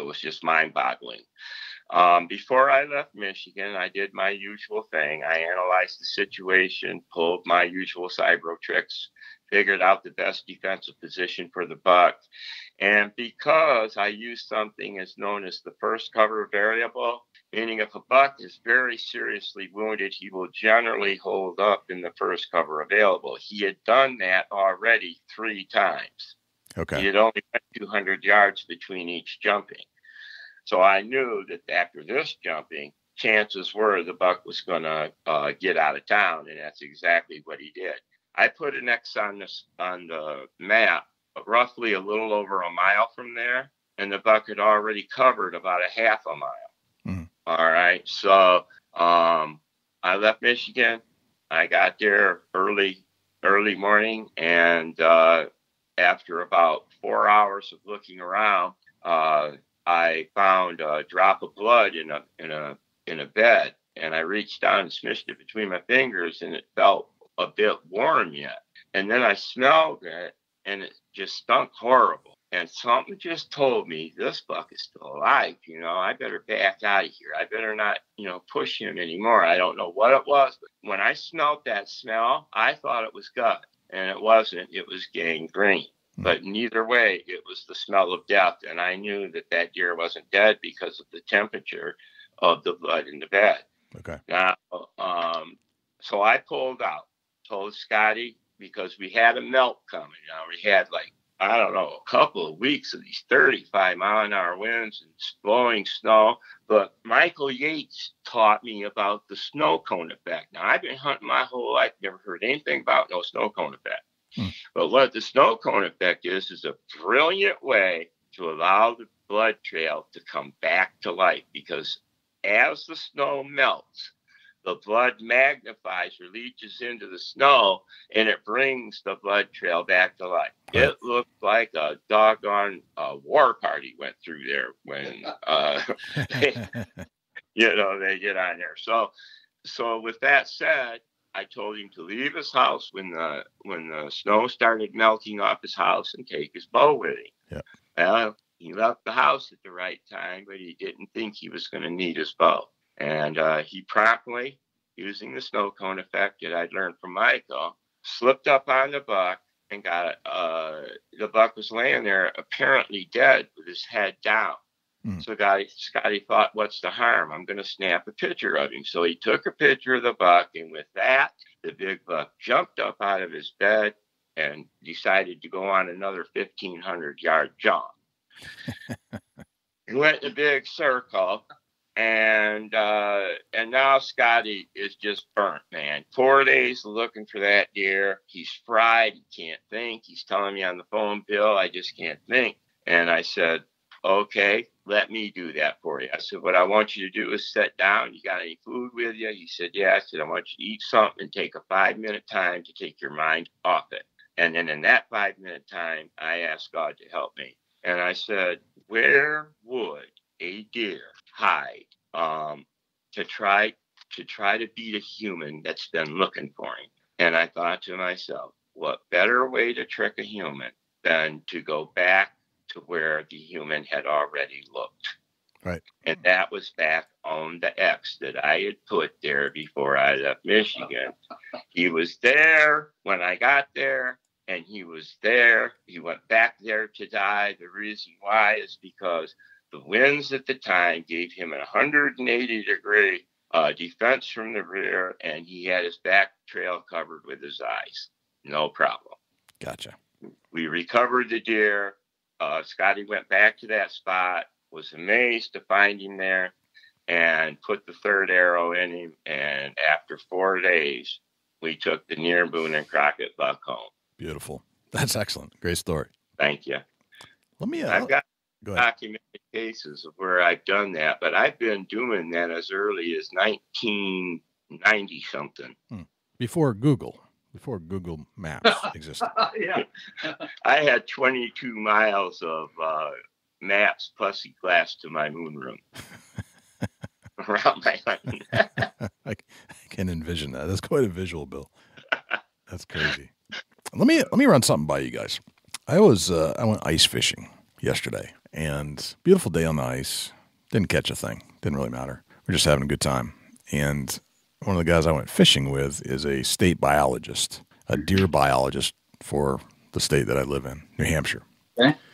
was just mind-boggling. Before I left Michigan, I did my usual thing. I analyzed the situation, pulled my usual cybro tricks, figured out the best defensive position for the buck. And because I used something as known as the first cover variable, meaning if a buck is very seriously wounded, he will generally hold up in the first cover available. He had done that already 3 times. Okay. He had only went 200 yards between each jumping. So I knew that after this jumping, chances were the buck was going to get out of town, and that's exactly what he did. I put an X on the map, roughly a little over a mile from there, and the buck had already covered about a half a mile. All right, so I left Michigan. I got there early morning, and after about 4 hours of looking around, I found a drop of blood in a bed, and I reached down and smished it between my fingers, and it felt a bit warm yet. And then I smelled it, and it just stunk horrible. And something just told me this buck is still alive. I better back out of here. I better not, push him anymore. I don't know what it was, but when I smelled that smell, I thought it was gut, and it wasn't. It was gangrene. But neither way, it was the smell of death, and I knew that deer wasn't dead because of the temperature of the blood in the bed. Okay. Now, so I pulled out, told Scotty, because we had a melt coming. We had a couple of weeks of these 35-mile-an-hour winds and blowing snow. But Michael Yates taught me about the snow cone effect. Now, I've been hunting my whole life, never heard anything about no snow cone effect. But what the snow cone effect is a brilliant way to allow the blood trail to come back to life, because as the snow melts, the blood magnifies or leaches into the snow, and it brings the blood trail back to life. Right. It looked like a doggone war party went through there when they get on there. So with that said, I told him to leave his house when the snow started melting off his house and take his bow with him. Yeah. Well, he left the house at the right time, but he didn't think he was going to need his bow. And he promptly, using the snow cone effect that I'd learned from Michael, slipped up on the buck and got the buck was laying there apparently dead with his head down. So Scotty thought, what's the harm? I'm going to snap a picture of him. So he took a picture of the buck, and with that, the big buck jumped up out of his bed and decided to go on another 1,500-yard jump. He went in a big circle, and now Scotty is just burnt, man. 4 days looking for that deer. He's fried. He can't think. He's telling me on the phone, Bill, I just can't think. And I said, okay, let me do that for you. I said, what I want you to do is sit down. You got any food with you? He said, yeah. I said, I want you to eat something and take a 5-minute time to take your mind off it. And then in that 5-minute time, I asked God to help me. And I said, where would a deer hide to try to beat a human that's been looking for him? And I thought to myself, what better way to trick a human than to go back to where the human had already looked. Right. And that was back on the X that I had put there before I left Michigan. He was there when I got there, and he was there. He went back there to die. The reason why is because the winds at the time gave him a 180-degree defense from the rear, and he had his back trail covered with his eyes. No problem. Gotcha. We recovered the deer. Scotty went back to that spot, was amazed to find him there, and put the third arrow in him. And after 4 days, we took the near Boone and Crockett buck home. Beautiful. That's excellent. Great story. Thank you. Let me. I've got documented cases of where I've done that, but I've been doing that as early as 1990 something. Before Google Maps existed. Yeah. I had 22 miles of maps plexiglass to my moon room around my hunting. I can envision that. That's quite a visual, Bill. That's crazy. Let me run something by you guys. I went ice fishing yesterday, and beautiful day on the ice. Didn't catch a thing. Didn't really matter. We're just having a good time. And one of the guys I went fishing with is a state biologist, a deer biologist for the state that I live in, New Hampshire.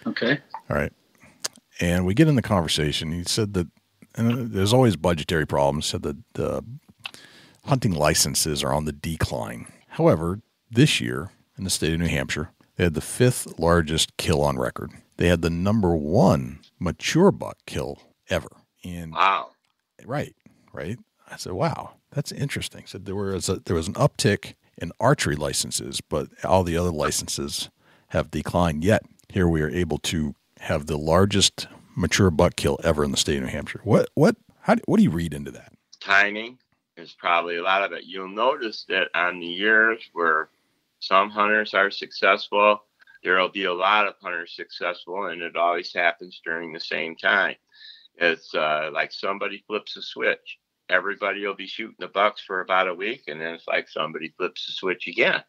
Okay. All right. And we get in the conversation. He said that, and there's always budgetary problems, said that the hunting licenses are on the decline. However, this year in the state of New Hampshire, they had the 5th largest kill on record. They had the number 1 mature buck kill ever. And Wow. Right. I said, wow, that's interesting. Said there was an uptick in archery licenses, but all the other licenses have declined. Yet here we are able to have the largest mature buck kill ever in the state of New Hampshire. What do you read into that? Timing is probably a lot of it. You'll notice that on the years where some hunters are successful, there will be a lot of hunters successful, and it always happens during the same time. It's like somebody flips a switch. Everybody will be shooting the bucks for about a week, and then it's like somebody flips the switch again.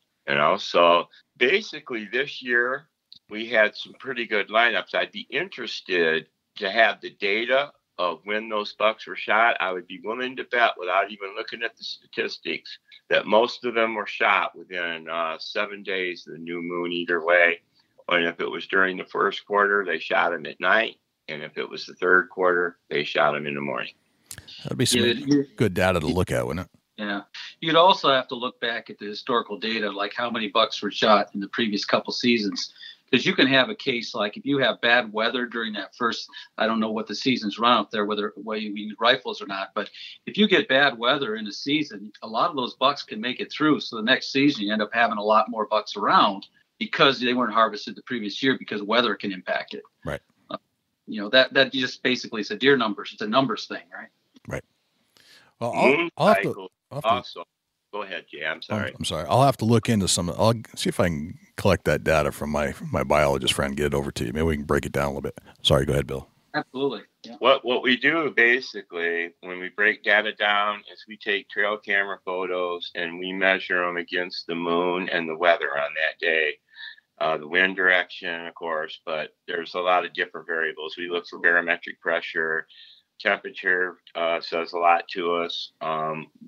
So basically this year we had some pretty good lineups. I'd be interested to have the data of when those bucks were shot. I would be willing to bet, without even looking at the statistics, that most of them were shot within 7 days of the new moon either way. And if it was during the first quarter, they shot them at night. And if it was the third quarter, they shot them in the morning. That'd be some good data to look at, wouldn't it? Yeah. You'd also have to look back at the historical data, like how many bucks were shot in the previous couple seasons. Because you can have a case like if you have bad weather during that first, I don't know what the seasons run up there, whether you use rifles or not. But if you get bad weather in a season, a lot of those bucks can make it through. So the next season, you end up having a lot more bucks around because they weren't harvested the previous year because weather can impact it. Right. That just basically is a deer numbers. It's a numbers thing, right? Right. Well, I'll have to also. Go ahead, Jay. I'm sorry. I'm sorry. I'll have to look into some. I'll see if I can collect that data from my biologist friend, get it over to you. Maybe we can break it down a little bit. Sorry, go ahead, Bill. Absolutely. Yeah. What we do basically when we break data down is we take trail camera photos and we measure them against the moon and the weather on that day. The wind direction, of course, but there's a lot of different variables. We look for barometric pressure. Temperature says a lot to us.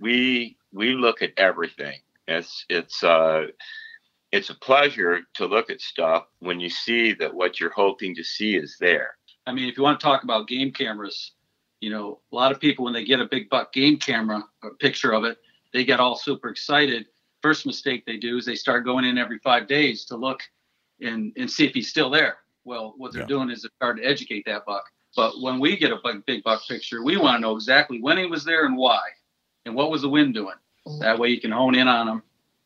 We look at everything. It's a pleasure to look at stuff when you see that what you're hoping to see is there. I mean, if you want to talk about game cameras, a lot of people when they get a big buck game camera, a picture of it, they get all super excited. First mistake they do is they start going in every 5 days to look and see if he's still there. Well, what they're doing is they're starting to educate that buck. But when we get a big buck picture, we want to know exactly when he was there and why, and what was the wind doing. That way you can hone in on them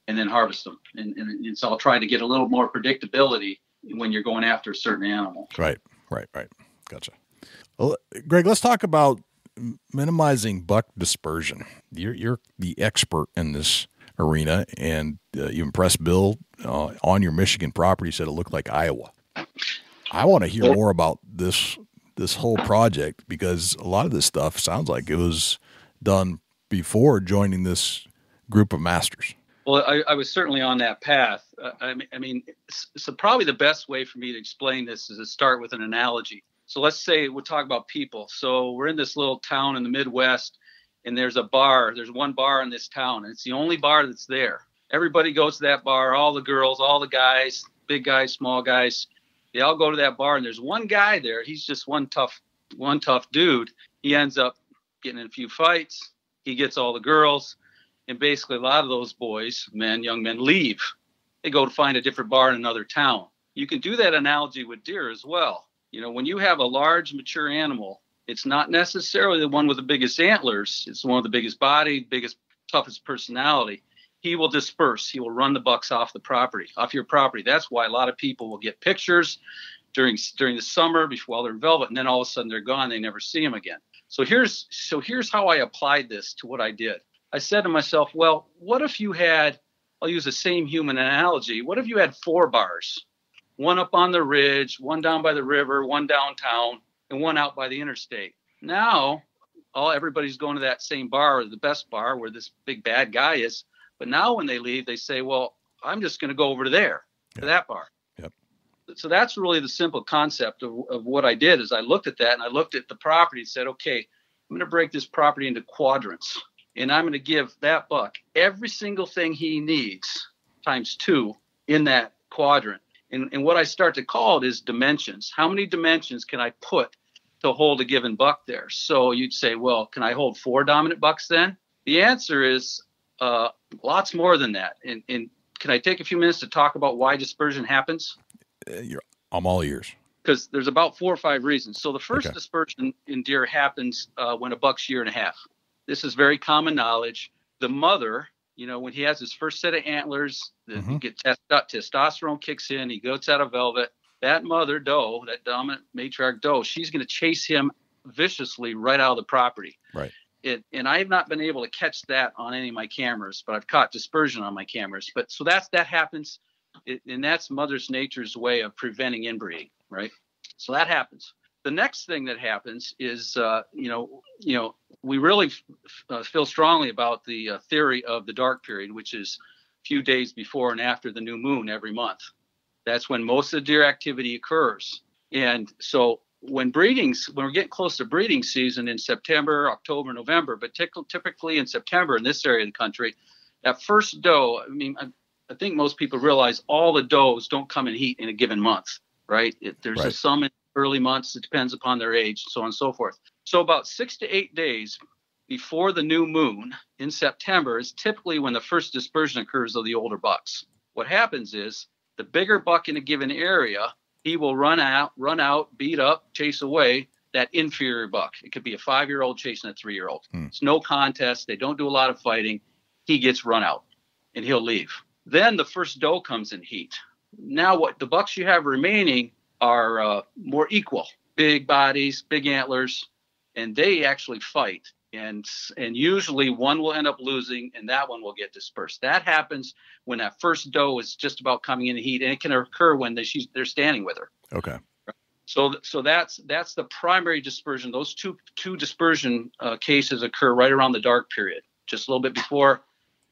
and then harvest them. And so I'll try to get a little more predictability when you're going after a certain animal. Right. Gotcha. Well, Greg, let's talk about minimizing buck dispersion. You're the expert in this arena, and you impressed Bill on your Michigan property. Said it looked like Iowa. I want to hear more about this whole project because a lot of this stuff sounds like it was done before joining this group of masters. Well, I was certainly on that path. So probably the best way for me to explain this is to start with an analogy. So let's say we'll talk about people. So we're in this little town in the Midwest, and there's a bar. There's one bar in this town, and it's the only bar that's there. Everybody goes to that bar, all the girls, all the guys, big guys, small guys. They all go to that bar, and there's one guy there. He's just one tough dude. He ends up getting in a few fights. He gets all the girls, and basically a lot of those boys, young men, leave. They go to find a different bar in another town. You can do that analogy with deer as well. When you have a large, mature animal, it's not necessarily the one with the biggest antlers. It's the one with the biggest body, biggest, toughest personality. He will disperse. He will run the bucks off your property. That's why a lot of people will get pictures during the summer while they're in velvet, and then all of a sudden they're gone. They never see them again. So here's how I applied this to what I did. I said to myself, well, what if you had, I'll use the same human analogy. What if you had 4 bars, one up on the ridge, one down by the river, one downtown, and one out by the interstate? Now, everybody's going to that same bar, or the best bar where this big bad guy is. But now when they leave, they say, well, I'm just going to go over to there, to that bar. Yep. So that's really the simple concept of what I did is I looked at that and I looked at the property and said, okay, I'm going to break this property into quadrants. And I'm going to give that buck every single thing he needs times 2 in that quadrant. And what I start to call it is dimensions. How many dimensions can I put to hold a given buck there? So you'd say, well, can I hold 4 dominant bucks then? The answer is lots more than that. And can I take a few minutes to talk about why dispersion happens? I'm all ears. Because there's about 4 or 5 reasons. So the first dispersion in deer happens when a buck's 1.5 years. This is very common knowledge. The mother, when he has his first set of antlers, testosterone kicks in, he goes out of velvet. That mother doe, that dominant matriarch doe, she's going to chase him viciously right out of the property. Right. And I have not been able to catch that on any of my cameras, but I've caught dispersion on my cameras. But so that happens, and that's Mother's Nature's way of preventing inbreeding, right? So that happens. The next thing that happens is, we really feel strongly about the theory of the dark period, which is a few days before and after the new moon every month. That's when most of the deer activity occurs. And so when we're getting close to breeding season in September, October, November, but typically in September in this area of the country, that first doe, I think most people realize all the does don't come in heat in a given month, right? There's some in early months. It depends upon their age, so on and so forth. So about 6 to 8 days before the new moon in September is typically when the first dispersion occurs of the older bucks. What happens is the bigger buck in a given area, he will run out, beat up, chase away that inferior buck. It could be a 5-year-old chasing a 3-year-old. It's no contest. They don't do a lot of fighting. He gets run out and he'll leave. Then the first doe comes in heat. Now what the bucks you have remaining are more equal, big bodies, big antlers, and they actually fight. And usually one will end up losing and that one will get dispersed. That happens when that first doe is just about coming in heat, and it can occur when they're standing with her. Okay. So that's the primary dispersion. Those two dispersion cases occur right around the dark period, just a little bit before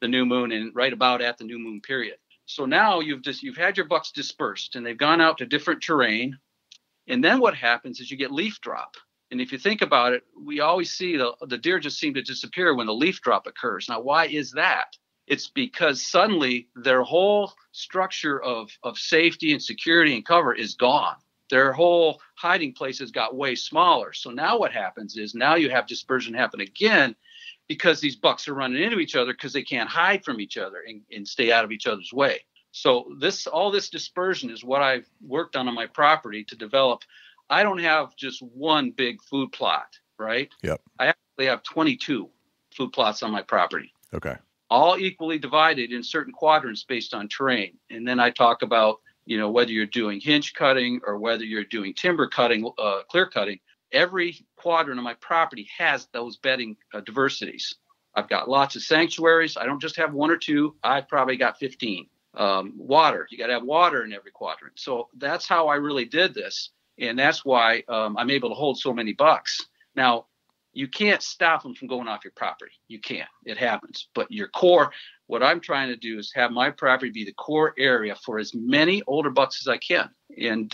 the new moon and right about at the new moon period. So now you've had your bucks dispersed and they've gone out to different terrain. And then what happens is you get leaf drop. And if you think about it, we always see the deer just seem to disappear when the leaf drop occurs. Now, why is that? It's because suddenly their whole structure of safety and security and cover is gone. Their whole hiding places got way smaller. So now what happens is now you have dispersion happen again because these bucks are running into each other because they can't hide from each other and stay out of each other's way. So all this dispersion is what I've worked on my property to develop. I don't have just one big food plot, right? Yep. I actually have 22 food plots on my property. Okay. All equally divided in certain quadrants based on terrain. And then I talk about, whether you're doing hinge cutting or whether you're doing timber cutting, clear cutting. Every quadrant of my property has those bedding diversities. I've got lots of sanctuaries. I don't just have 1 or 2. I've probably got 15. Water. You got to have water in every quadrant. So that's how I really did this. And that's why I'm able to hold so many bucks. Now, you can't stop them from going off your property. You can't. It happens. But your core, what I'm trying to do is have my property be the core area for as many older bucks as I can. And,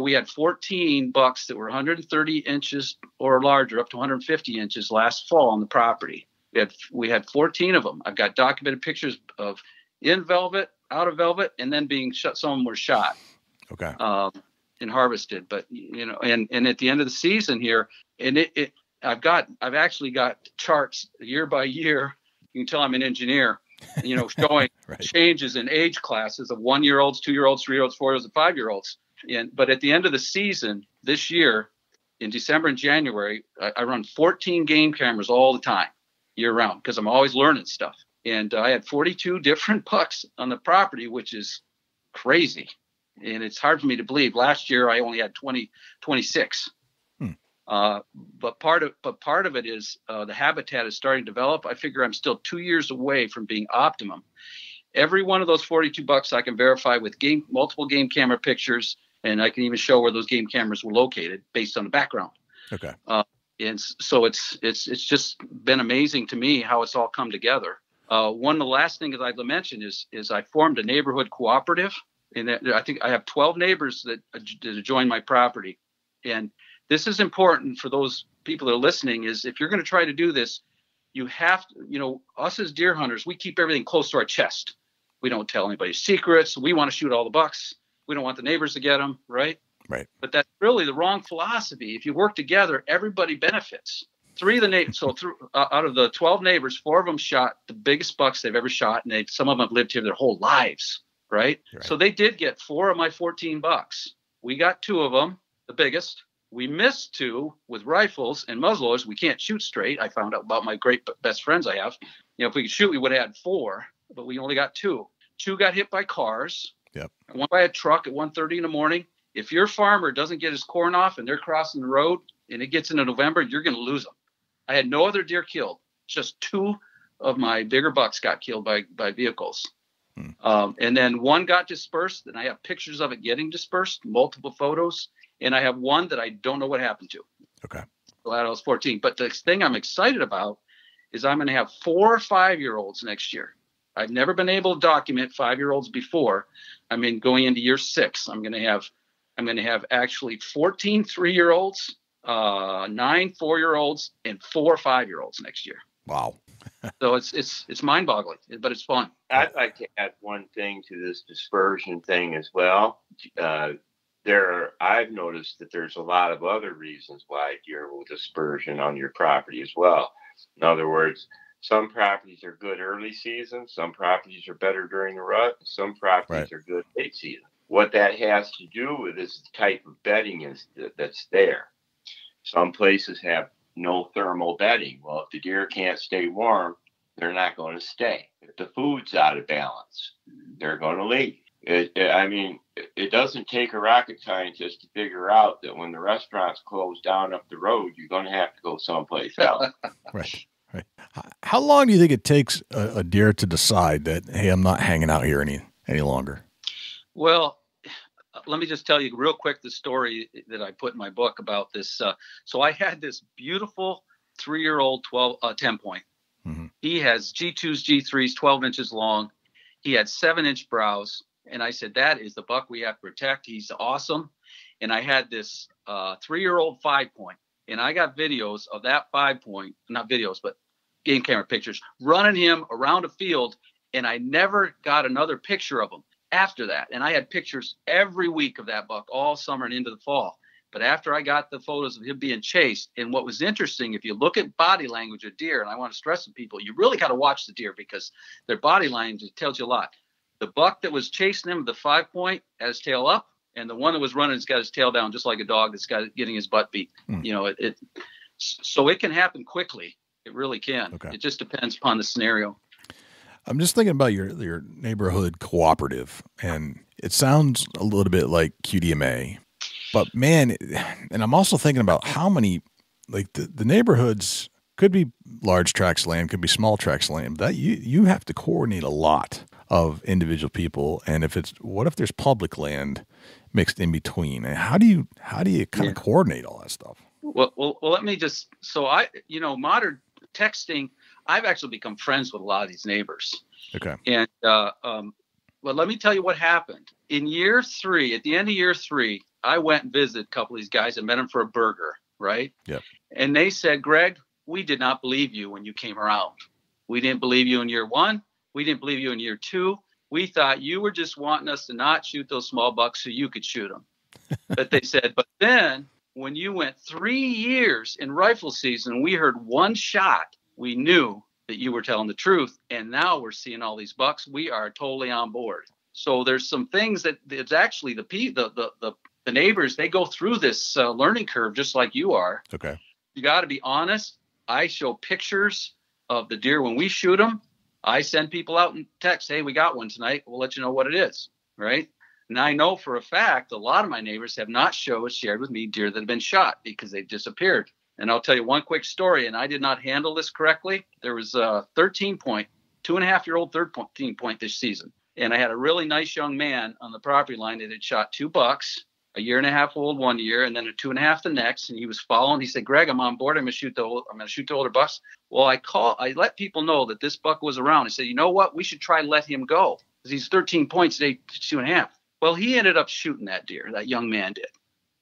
we had 14 bucks that were 130 inches or larger, up to 150 inches last fall on the property. We had 14 of them. I've got documented pictures of in velvet, out of velvet, and then being shot. Some of them were shot. Okay. And harvested. But, and at the end of the season here, and I've actually got charts year by year. You can tell I'm an engineer, showing right. Changes in age classes of 1-year-olds, 2-year-olds, 3-year-olds, 4-year-olds, and 5-year-olds. But at the end of the season this year, in December and January, I run 14 game cameras all the time, year round, because I'm always learning stuff. And I had 42 different bucks on the property, which is crazy. And it's hard for me to believe. Last year, I only had 26. But part of it is the habitat is starting to develop. I figure I'm still 2 years away from being optimum. Every one of those 42 bucks I can verify with multiple game camera pictures, and I can even show where those game cameras were located based on the background. Okay. And so it's just been amazing to me how it's all come together. One of the last things I'd mention is I formed a neighborhood cooperative, and I think I have 12 neighbors that join my property. And this is important for those people that are listening, is if you're going to try to do this, you have to, us as deer hunters, we keep everything close to our chest. We don't tell anybody secrets. We want to shoot all the bucks. We don't want the neighbors to get them, right? Right. But that's really the wrong philosophy. If you work together, everybody benefits. Out of the 12 neighbors, 4 of them shot the biggest bucks they've ever shot, and some of them have lived here their whole lives, right? So they did get 4 of my 14 bucks. We got 2 of them, the biggest. We missed 2 with rifles and muzzleloaders. We can't shoot straight. I found out about my great best friends I have. If we could shoot, we would have had 4, but we only got 2. 2 got hit by cars. Yep. One by a truck at 1:30 in the morning. If your farmer doesn't get his corn off and they're crossing the road and it gets into November, you're going to lose them. I had no other deer killed. Just 2 of my bigger bucks got killed by vehicles. And then 1 got dispersed, and I have pictures of it getting dispersed, multiple photos. And I have 1 that I don't know what happened to. Okay. So I was 14. But the thing I'm excited about is I'm going to have 4 5-year-olds next year. I've never been able to document 5-year-olds before. Going into year 6, I'm going to have actually 14 3-year-olds, 9 4-year-olds, and 4 5-year-olds next year. Wow. So it's mind-boggling, but it's fun. I'd like to add one thing to this dispersion thing as well. I've noticed that there's a lot of other reasons why deer will dispersion on your property as well. In other words, some properties are good early season, some properties are better during the rut, some properties are good late season. What that has to do with is the type of bedding that's there. Some places have no thermal bedding. Well, if the deer can't stay warm, they're not going to stay. If the food's out of balance, they're going to leave. It doesn't take a rocket scientist to figure out that when the restaurants close down up the road, you're going to have to go someplace else. Right. How long do you think it takes a deer to decide that, hey, I'm not hanging out here any longer? Well, let me just tell you real quick the story that I put in my book about this. So I had this beautiful 3-year-old 10-point. Mm-hmm. He has G2s, G3s, 12 inches long. He had 7-inch brows. And I said, that is the buck we have to protect. He's awesome. And I had this 3-year-old 5-point. And I got videos of that 5-point, not videos, but game camera pictures, running him around a field. And I never got another picture of him after that. And I had pictures every week of that buck all summer and into the fall. But after I got the photos of him being chased, and what was interesting, if you look at body language of deer, and I want to stress to people, you really got to watch the deer because their body language tells you a lot. The buck that was chasing him, the 5-point, had his tail up, and the one that was running has got his tail down, just like a dog that's getting his butt beat. So it can happen quickly. It really can. Okay. It just depends upon the scenario. I'm just thinking about your neighborhood cooperative, and it sounds a little bit like QDMA, but man, and I'm also thinking about how many, like the neighborhoods could be large tracts of land, could be small tracts of land. That you have to coordinate a lot of individual people, and what if there's public land mixed in between? And how do you kind of coordinate all that stuff? Well, let me just, modern texting, I've actually become friends with a lot of these neighbors. Okay. And, well, let me tell you what happened. In year 3, at the end of year 3, I went and visited a couple of these guys and met them for a burger, right? Yep. And they said, Greg, we did not believe you when you came around. We didn't believe you in year 1. We didn't believe you in year 2. We thought you were just wanting us to not shoot those small bucks so you could shoot them. But they said, but then when you went 3 years in rifle season, we heard 1 shot, we knew that you were telling the truth. And now we're seeing all these bucks. We are totally on board. So there's some things that it's actually the neighbors, they go through this learning curve just like you are. Okay. You got to be honest. I show pictures of the deer when we shoot them. I send people out and text, hey, we got one tonight. We'll let you know what it is, right? And I know for a fact a lot of my neighbors have not shared with me deer that have been shot because they've disappeared. And I'll tell you one quick story, and I did not handle this correctly. There was a 13-point, 2.5-year-old 13-point this season. And I had a really nice young man on the property line that had shot 2 bucks, a 1.5 old one year, and then a 2.5 the next. And he was following. He said, Greg, I'm on board. I'm going to shoot the older bucks. Well, I let people know that this buck was around. I said, you know what? We should try to let him go because he's 13 points at 2.5. Well, he ended up shooting that deer. That young man did.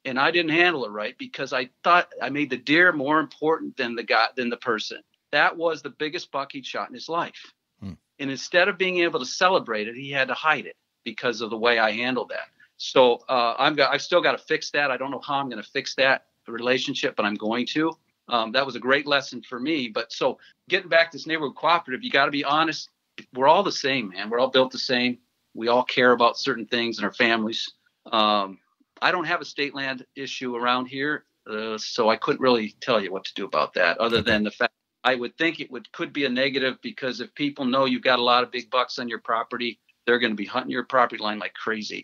And I didn't handle it right because I thought I made the deer more important than the person. That was the biggest buck he'd shot in his life. And instead of being able to celebrate it, he had to hide it because of the way I handled that. So I've still got to fix that. I don't know how I'm going to fix that relationship, but I'm going to. That was a great lesson for me. But so getting back to this neighborhood cooperative, you got to be honest. We're all the same, man. We're all built the same. We all care about certain things in our families. I don't have a state land issue around here, so I couldn't really tell you what to do about that other than the fact I would think could be a negative because if people know you've got a lot of big bucks on your property, they're going to be hunting your property line like crazy.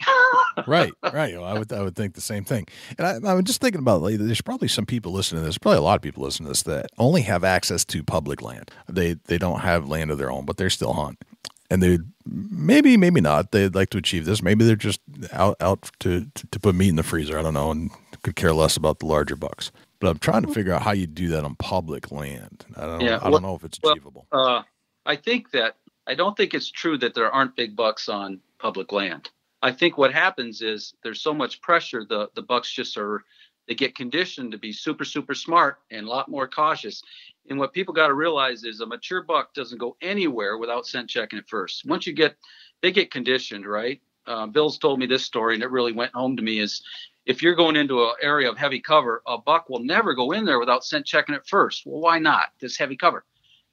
Right. Well, I would think the same thing. And I'm just thinking about, like, there's probably some people listening to this, probably a lot of people listening to this that only have access to public land. They don't have land of their own, but they're still hunting. And they maybe not. They'd like to achieve this. Maybe they're just out to put meat in the freezer. I don't know, and could care less about the larger bucks. But I'm trying to figure out how you do that on public land. I don't know if it's achievable. I don't think it's true that there aren't big bucks on public land. I think what happens is there's so much pressure. The bucks they get conditioned to be super, super smart and a lot more cautious. And what people got to realize is a mature buck doesn't go anywhere without scent checking it first. Once they get conditioned, right? Bill's told me this story and it really went home to me is if you're going into an area of heavy cover, a buck will never go in there without scent checking it first. Well, why not? This heavy cover.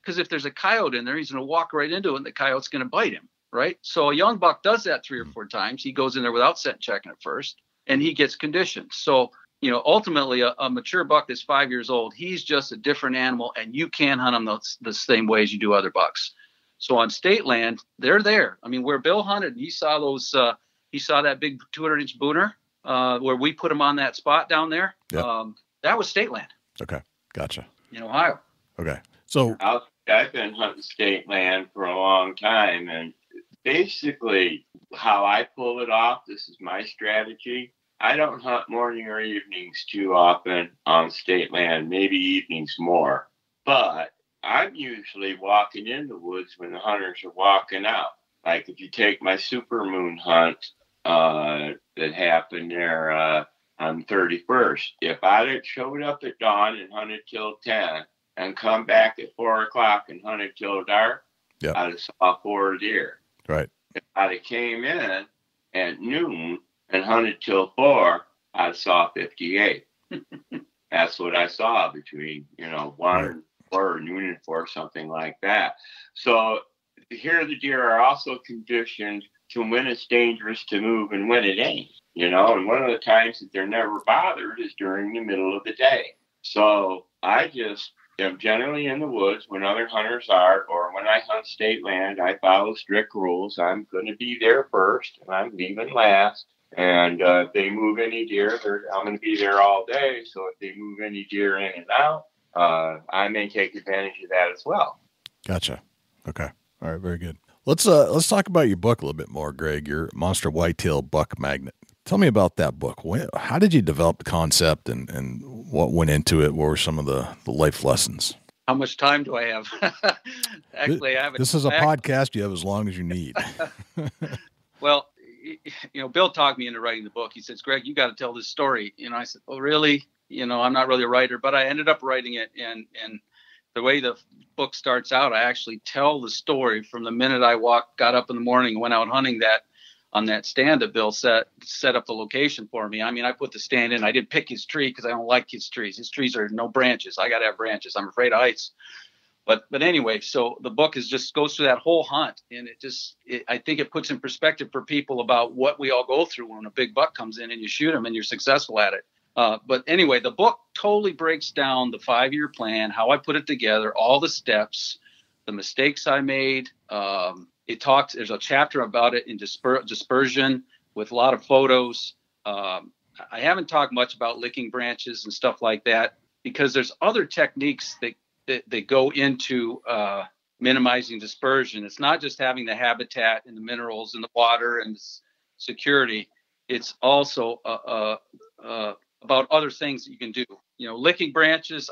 Because if there's a coyote in there, he's going to walk right into it and the coyote's going to bite him, right? So a young buck does that 3 or 4 times. He goes in there without scent checking it first and he gets conditioned. So, ultimately a mature buck that's 5 years old, he's just a different animal and you can't hunt him the same way as you do other bucks. So on state land, they're there. I mean, where Bill hunted, he saw that big 200-inch booner where we put him on that spot down there. Yep. That was state land. Okay. Gotcha. In Ohio. Okay. So I've been hunting state land for a long time, and basically how I pull it off, this is my strategy. I don't hunt morning or evenings too often on state land, maybe evenings more. But I'm usually walking in the woods when the hunters are walking out. Like if you take my supermoon hunt that happened there on 31st, if I'd have showed up at dawn and hunted till 10 and come back at 4 o'clock and hunted till dark, yep, I'd have saw 4 deer. Right. If I'd have came in at noon and hunted till 4, I saw 58. That's what I saw between, 1 and 4 or noon and 4, something like that. So here the deer are also conditioned to when it's dangerous to move and when it ain't, and one of the times that they're never bothered is during the middle of the day. So I just am generally in the woods when other hunters are, or when I hunt state land, I follow strict rules. I'm going to be there first and I'm leaving last. And if they move any deer, I'm going to be there all day. So if they move any deer in and out, I may take advantage of that as well. Gotcha. Okay. All right. Very good. Let's talk about your book a little bit more, Greg, your Monster Whitetail Buck Magnet. Tell me about that book. How did you develop the concept and what went into it? What were some of the life lessons? How much time do I have? Actually, I have This is a podcast. You have as long as you need. Well, Bill talked me into writing the book. He says, Greg, you got to tell this story. I said, oh, really? I'm not really a writer, but I ended up writing it. And the way the book starts out, I actually tell the story from the minute I got up in the morning and went out hunting on that stand that Bill set up the location for me. I mean, I put the stand in. I didn't pick his tree because I don't like his trees. His trees are no branches. I got to have branches. I'm afraid of heights. But anyway, so the book just goes through that whole hunt, and I think it puts in perspective for people about what we all go through when a big buck comes in and you shoot him and you're successful at it. But anyway, the book totally breaks down the 5-year plan, how I put it together, all the steps, the mistakes I made. There's a chapter about it in dispersion, with a lot of photos. I haven't talked much about licking branches and stuff like that because there's other techniques that go into minimizing dispersion. It's not just having the habitat and the minerals and the water and the security. It's also about other things that you can do. Licking branches.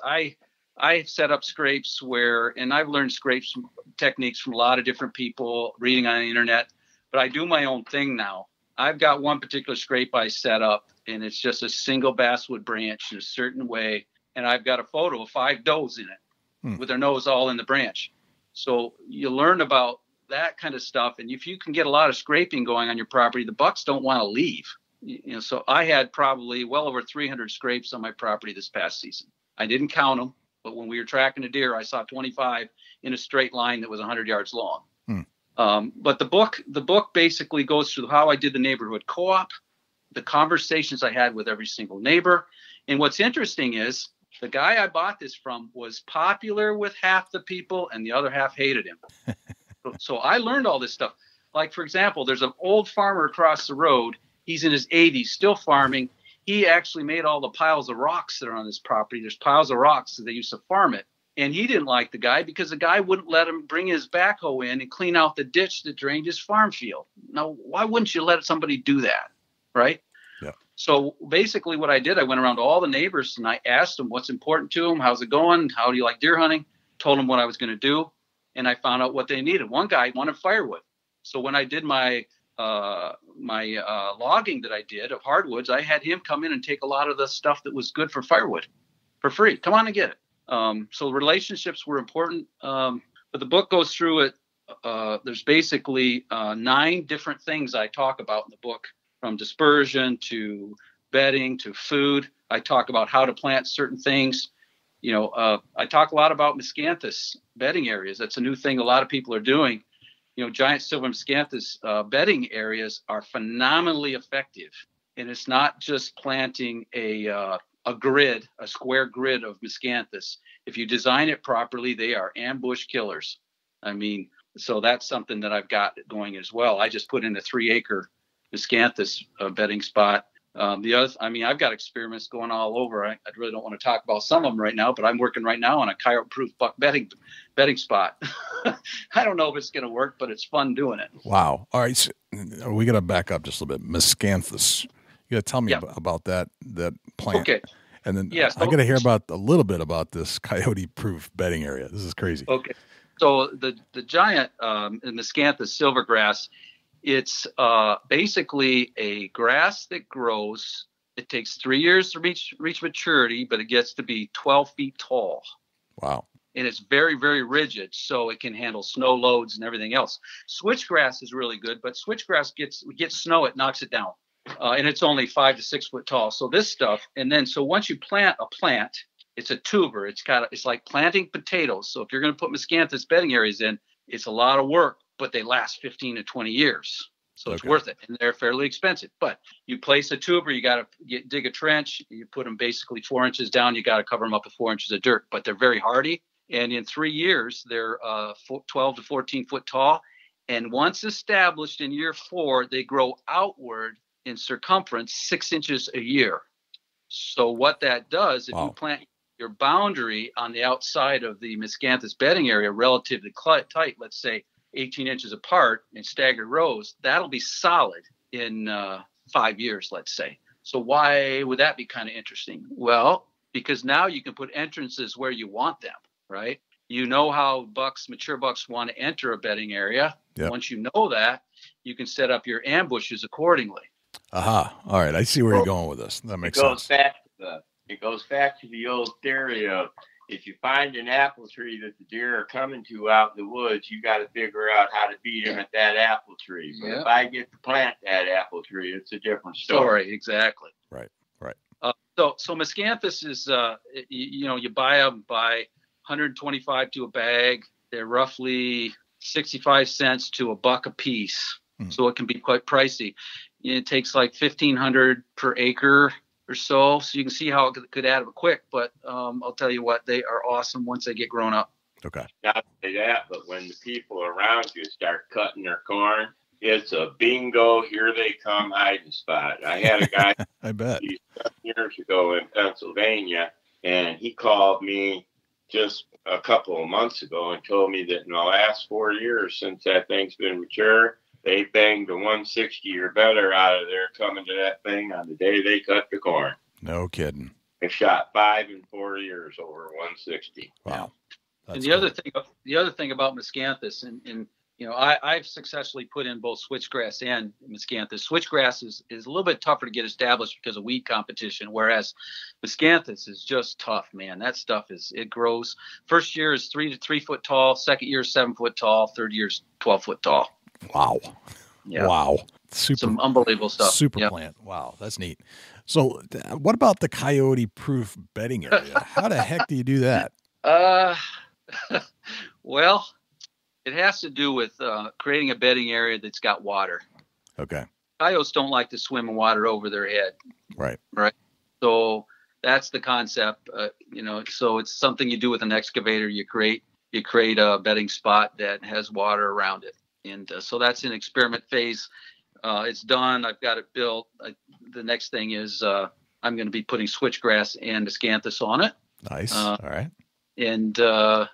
I've set up scrapes and I've learned scrapes techniques from a lot of different people reading on the internet, but I do my own thing now. I've got one particular scrape I set up, and it's just a single basswood branch in a certain way. And I've got a photo of 5 does in it with their nose all in the branch. So you learn about that kind of stuff. And if you can get a lot of scraping going on your property, the bucks don't want to leave. So I had probably well over 300 scrapes on my property this past season. I didn't count them, but when we were tracking a deer, I saw 25 in a straight line that was 100 yards long. But the book basically goes through how I did the neighborhood co-op, the conversations I had with every single neighbor. And what's interesting is the guy I bought this from was popular with half the people and the other half hated him. So I learned all this stuff. Like, for example, there's an old farmer across the road. He's in his 80s, still farming. He actually made all the piles of rocks that are on his property. There's piles of rocks that they used to farm it. And he didn't like the guy because the guy wouldn't let him bring his backhoe in and clean out the ditch that drained his farm field. Now, why wouldn't you let somebody do that, right? Yeah. So basically what I did, I went around to all the neighbors and I asked them what's important to them, how's it going, how do you like deer hunting, told them what I was going to do, and I found out what they needed. One guy wanted firewood. So when I did my logging that I did of hardwoods, I had him come in and take a lot of the stuff that was good for firewood for free. Come on and get it. So relationships were important, but the book goes through it. There's basically 9 different things I talk about in the book, from dispersion to bedding to food. I talk about how to plant certain things. I talk a lot about miscanthus bedding areas. That's a new thing a lot of people are doing. Giant silver miscanthus bedding areas are phenomenally effective. And it's not just planting a square grid of miscanthus. If you design it properly, they are ambush killers. So that's something that I've got going as well. I just put in a 3-acre miscanthus bedding spot. I've got experiments going all over. I really don't want to talk about some of them right now, but I'm working right now on a coyote-proof buck bedding spot. I don't know if it's going to work, but it's fun doing it. Wow. All right. So we got to back up just a little bit. Miscanthus. You got to tell me about that plant. Okay. And then I got to hear a little bit about this coyote-proof bedding area. This is crazy. Okay. So the giant miscanthus silvergrass, it's basically a grass that grows. It takes 3 years to reach maturity, but it gets to be 12 feet tall. Wow. And it's very, very rigid, so it can handle snow loads and everything else. Switchgrass is really good, but switchgrass gets snow, it knocks it down. And it's only 5 to 6 foot tall. So this stuff, and then so once you plant a plant, it's a tuber. It's like planting potatoes. So if you're going to put miscanthus bedding areas in, it's a lot of work, but they last 15 to 20 years. So it's worth it, and they're fairly expensive. But you place a tuber, you got to dig a trench. You put them basically 4 inches down. You got to cover them up with 4 inches of dirt. But they're very hardy, and in 3 years, they're 12 to 14 foot tall. And once established in year 4, they grow outward in circumference 6 inches a year. So what that does, if you plant your boundary on the outside of the miscanthus bedding area relatively tight, let's say 18 inches apart in staggered rows, that'll be solid in 5 years, let's say. So why would that be kind of interesting? Well, because now you can put entrances where you want them, right? You know how mature bucks want to enter a bedding area. Yep. Once you know that, you can set up your ambushes accordingly. Aha. All right. I see where you're going with this. That makes sense. It goes back to the old theory of, if you find an apple tree that the deer are coming to out in the woods, you got to figure out how to beat them at that apple tree. But if I get to plant that apple tree, it's a different story. Exactly. Right. So miscanthus is, you buy them by $125 to a bag. They're roughly 65 cents to $1 a piece. So it can be quite pricey. It takes like $1,500 per acre or so you can see how it could add up quick. But I'll tell you what, they are awesome once they get grown up. Okay. Not only that, but when the people around you start cutting their corn, it's a bingo, here they come hiding spot. I had a guy I bet 7 years ago in Pennsylvania, and he called me just a couple of months ago and told me that in the last 4 years since that thing's been mature, they banged a 160 or better out of there coming to that thing on the day they cut the corn. no kidding. They shot 5 in 4 years over 160. Wow. And the other thing about miscanthus, and I've successfully put in both switchgrass and miscanthus. Switchgrass is a little bit tougher to get established because of weed competition, whereas miscanthus is just tough, man. That stuff it grows. First year is 3 to 3 foot tall. Second year is 7 foot tall. Third year is 12 foot tall. Wow. Yeah. Wow. Some unbelievable stuff. Super plant. Wow. That's neat. So what about the coyote-proof bedding area? How the heck do you do that? Well, it has to do with creating a bedding area that's got water. Okay. Coyotes don't like to swim in water over their head. Right. Right. So that's the concept. So it's something you do with an excavator. You create a bedding spot that has water around it. And so that's in experiment phase. It's done. I've got it built. The next thing is I'm going to be putting switchgrass and miscanthus on it. Nice. All right. And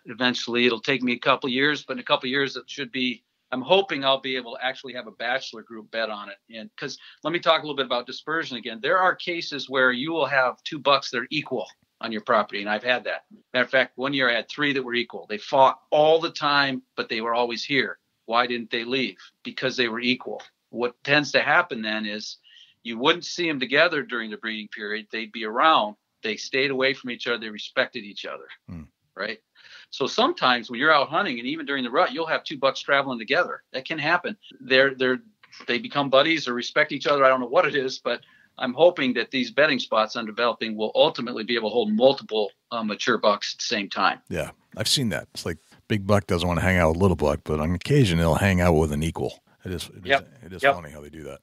eventually it'll take me a couple of years, but in a couple of years it should be, I'm hoping I'll be able to actually have a bachelor group bed on it. And because let me talk a little bit about dispersion again. There are cases where you will have 2 bucks that are equal on your property. And I've had that. Matter of fact, one year I had 3 that were equal. They fought all the time, but they were always here. Why didn't they leave? Because they were equal. What tends to happen then is you wouldn't see them together during the breeding period. They'd be around. They stayed away from each other. They respected each other. Right. So sometimes when you're out hunting and even during the rut, you'll have 2 bucks traveling together. That can happen. They become buddies or respect each other. I don't know what it is, but I'm hoping that these bedding spots I'm developing will ultimately be able to hold multiple mature bucks at the same time. Yeah. I've seen that. It's like big buck doesn't want to hang out with little buck, but on occasion they'll hang out with an equal. It is funny how they do that.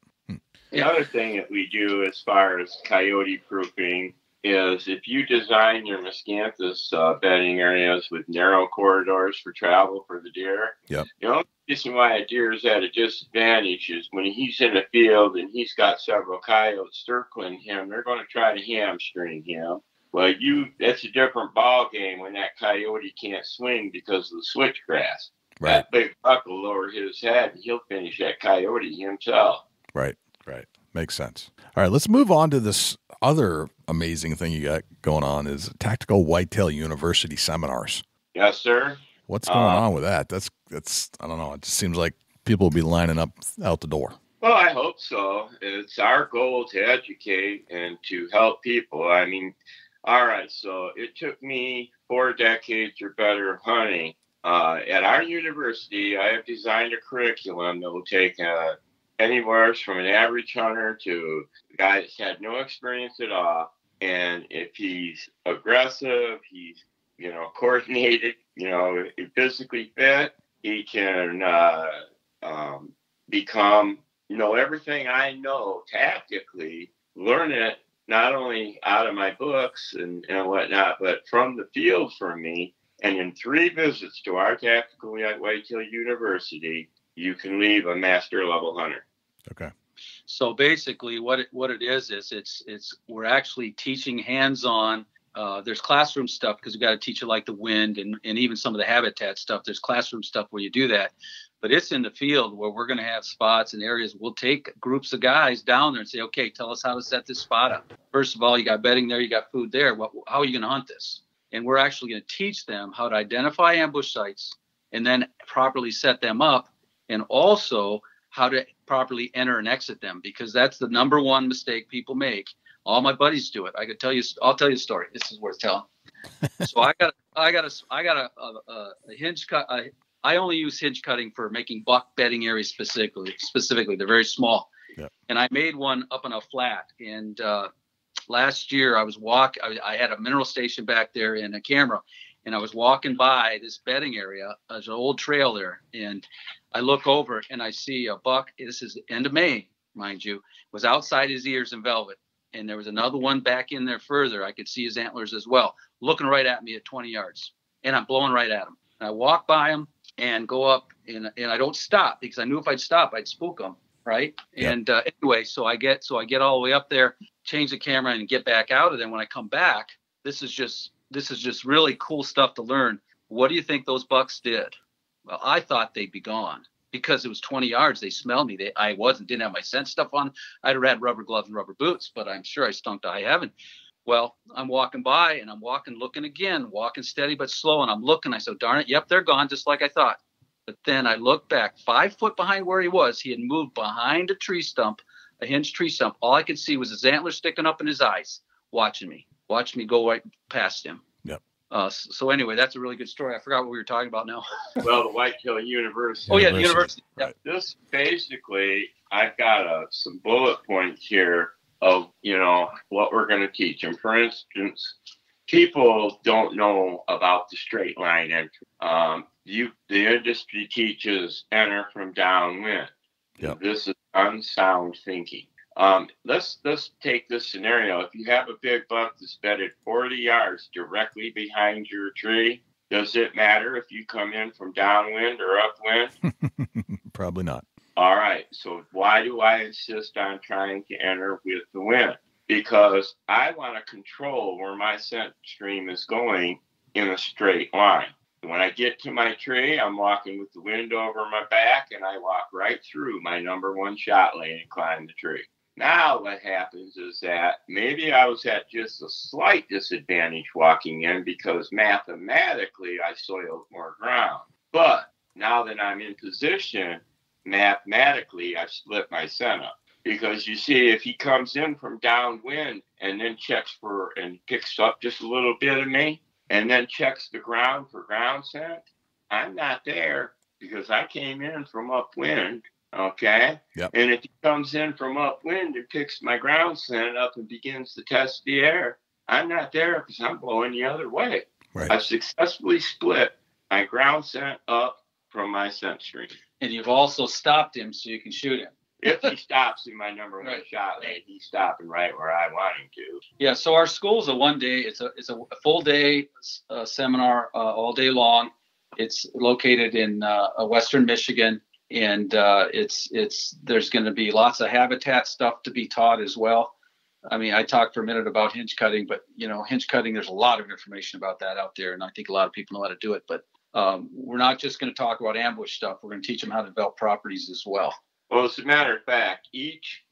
The other thing that we do as far as coyote proofing is if you design your miscanthus bedding areas with narrow corridors for travel for the deer, the only reason why a deer is at a disadvantage is when he's in the field and he's got several coyotes circling him, they're going to try to hamstring him. Well, that's a different ball game when that coyote can't swing because of the switchgrass. Right. That big buck will lower his head and he'll finish that coyote himself. Right. Makes sense. All right, let's move on to this other amazing thing you got going on is Tactical Whitetail University seminars. Yes, sir. What's going on with that? That's I don't know. It just seems like people will be lining up out the door. Well, I hope so. It's our goal to educate and to help people. I mean, all right, so it took me 4 decades or better of hunting. At our university, I have designed a curriculum that will take anywhere from an average hunter to a guy that's had no experience at all. And if he's aggressive, he's, coordinated, physically fit, he can become, everything I know tactically, learn it not only out of my books and whatnot, but from the field for me. And in 3 visits to our Tactical Whitetail University, you can leave a master level hunter. Okay. So basically what it is it's we're actually teaching hands-on. There's classroom stuff because we got to teach it like the wind and even some of the habitat stuff. There's classroom stuff where you do that, but it's in the field where we're going to have spots and areas. We'll take groups of guys down there and say, okay, tell us how to set this spot up. First of all, you got bedding there, you got food there. How are you going to hunt this? And we're actually going to teach them how to identify ambush sites and then properly set them up, and also how to properly enter and exit them, because that's the number one mistake people make. All my buddies do it. I'll tell you a story. This is worth telling. So I got a hinge cut. I only use hinge cutting for making buck bedding areas specifically. They're very small. Yeah. And I made one up on a flat. And last year I had a mineral station back there and a camera, and I was walking by this bedding area. There's an old trail there, and I look over and I see a buck. This is the end of May, mind you, was outside his ears in velvet. And there was another one back in there further. I could see his antlers as well, looking right at me at 20 yards. And I'm blowing right at him. And I walk by him, and go up, and I don't stop because I knew if I'd stop, I'd spook them. Right. Yep. And anyway, so I get all the way up there, change the camera and get back out. And then when I come back, this is just really cool stuff to learn. What do you think those bucks did? Well, I thought they'd be gone because it was 20 yards. They smelled me. Didn't have my scent stuff on. I'd have had rubber gloves and rubber boots, but I'm sure I stunk to high heaven. Well, I'm walking by and I'm looking again, walking steady but slow. And I'm looking. I said, darn it. Yep, they're gone, just like I thought. But then I looked back 5 foot behind where he was. He had moved behind a hinged tree stump. All I could see was his antlers sticking up in his eyes, watching me go right past him. Yep. So anyway, that's a really good story. I forgot what we were talking about now. Well, the Whitetail University. Oh, yeah, the university. Right. This basically, I've got some bullet points here of, what we're going to teach them. For instance, people don't know about the straight line entry. The industry teaches enter from downwind. Yep. This is unsound thinking. Let's take this scenario. If you have a big buck that's bedded 40 yards directly behind your tree, does it matter if you come in from downwind or upwind? Probably not. All right. So why do I insist on trying to enter with the wind? Because I want to control where my scent stream is going in a straight line. When I get to my tree, I'm walking with the wind over my back, and I walk right through my number one shot lane and climb the tree. Now what happens is that maybe I was at just a slight disadvantage walking in because mathematically I soiled more ground. But now that I'm in position, mathematically I've split my scent up. Because you see, if he comes in from downwind and then checks for and picks up just a little bit of me, and then checks the ground for ground scent, I'm not there because I came in from upwind, okay? Yep. And if he comes in from upwind and picks my ground scent up and begins to test the air, I'm not there because I'm blowing the other way. Right. I've successfully split my ground scent up from my scent stream. And you've also stopped him so you can shoot him. If he stops in my number one Right. shot lane, he's stopping right where I want him to. Yeah, so our school's a one-day. It's a full day seminar all day long. It's located in Western Michigan, and there's going to be lots of habitat stuff to be taught as well. I mean, I talked for a minute about hinge cutting, but hinge cutting, there's a lot of information about that out there, and I think a lot of people know how to do it. But we're not just going to talk about ambush stuff. We're going to teach them how to develop properties as well. Well, as a matter of fact, each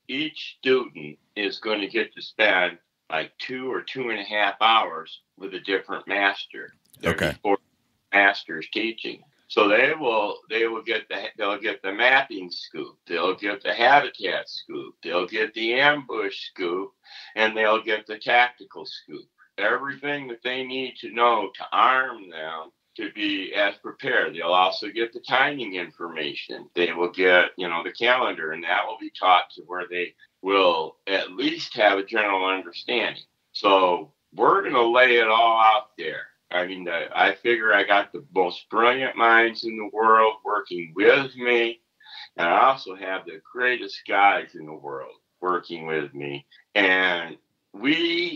student is going to get to spend like 2 or 2.5 hours with a different master. Okay. 4 masters teaching. So they'll get the mapping scoop, they'll get the habitat scoop, they'll get the ambush scoop, and they'll get the tactical scoop. Everything that they need to know to arm them to be as prepared. They'll also get the timing information. They will get, the calendar, and that will be taught to where they will at least have a general understanding. So we're going to lay it all out there. I mean, I figure I got the most brilliant minds in the world working with me, and I also have the greatest guys in the world working with me. And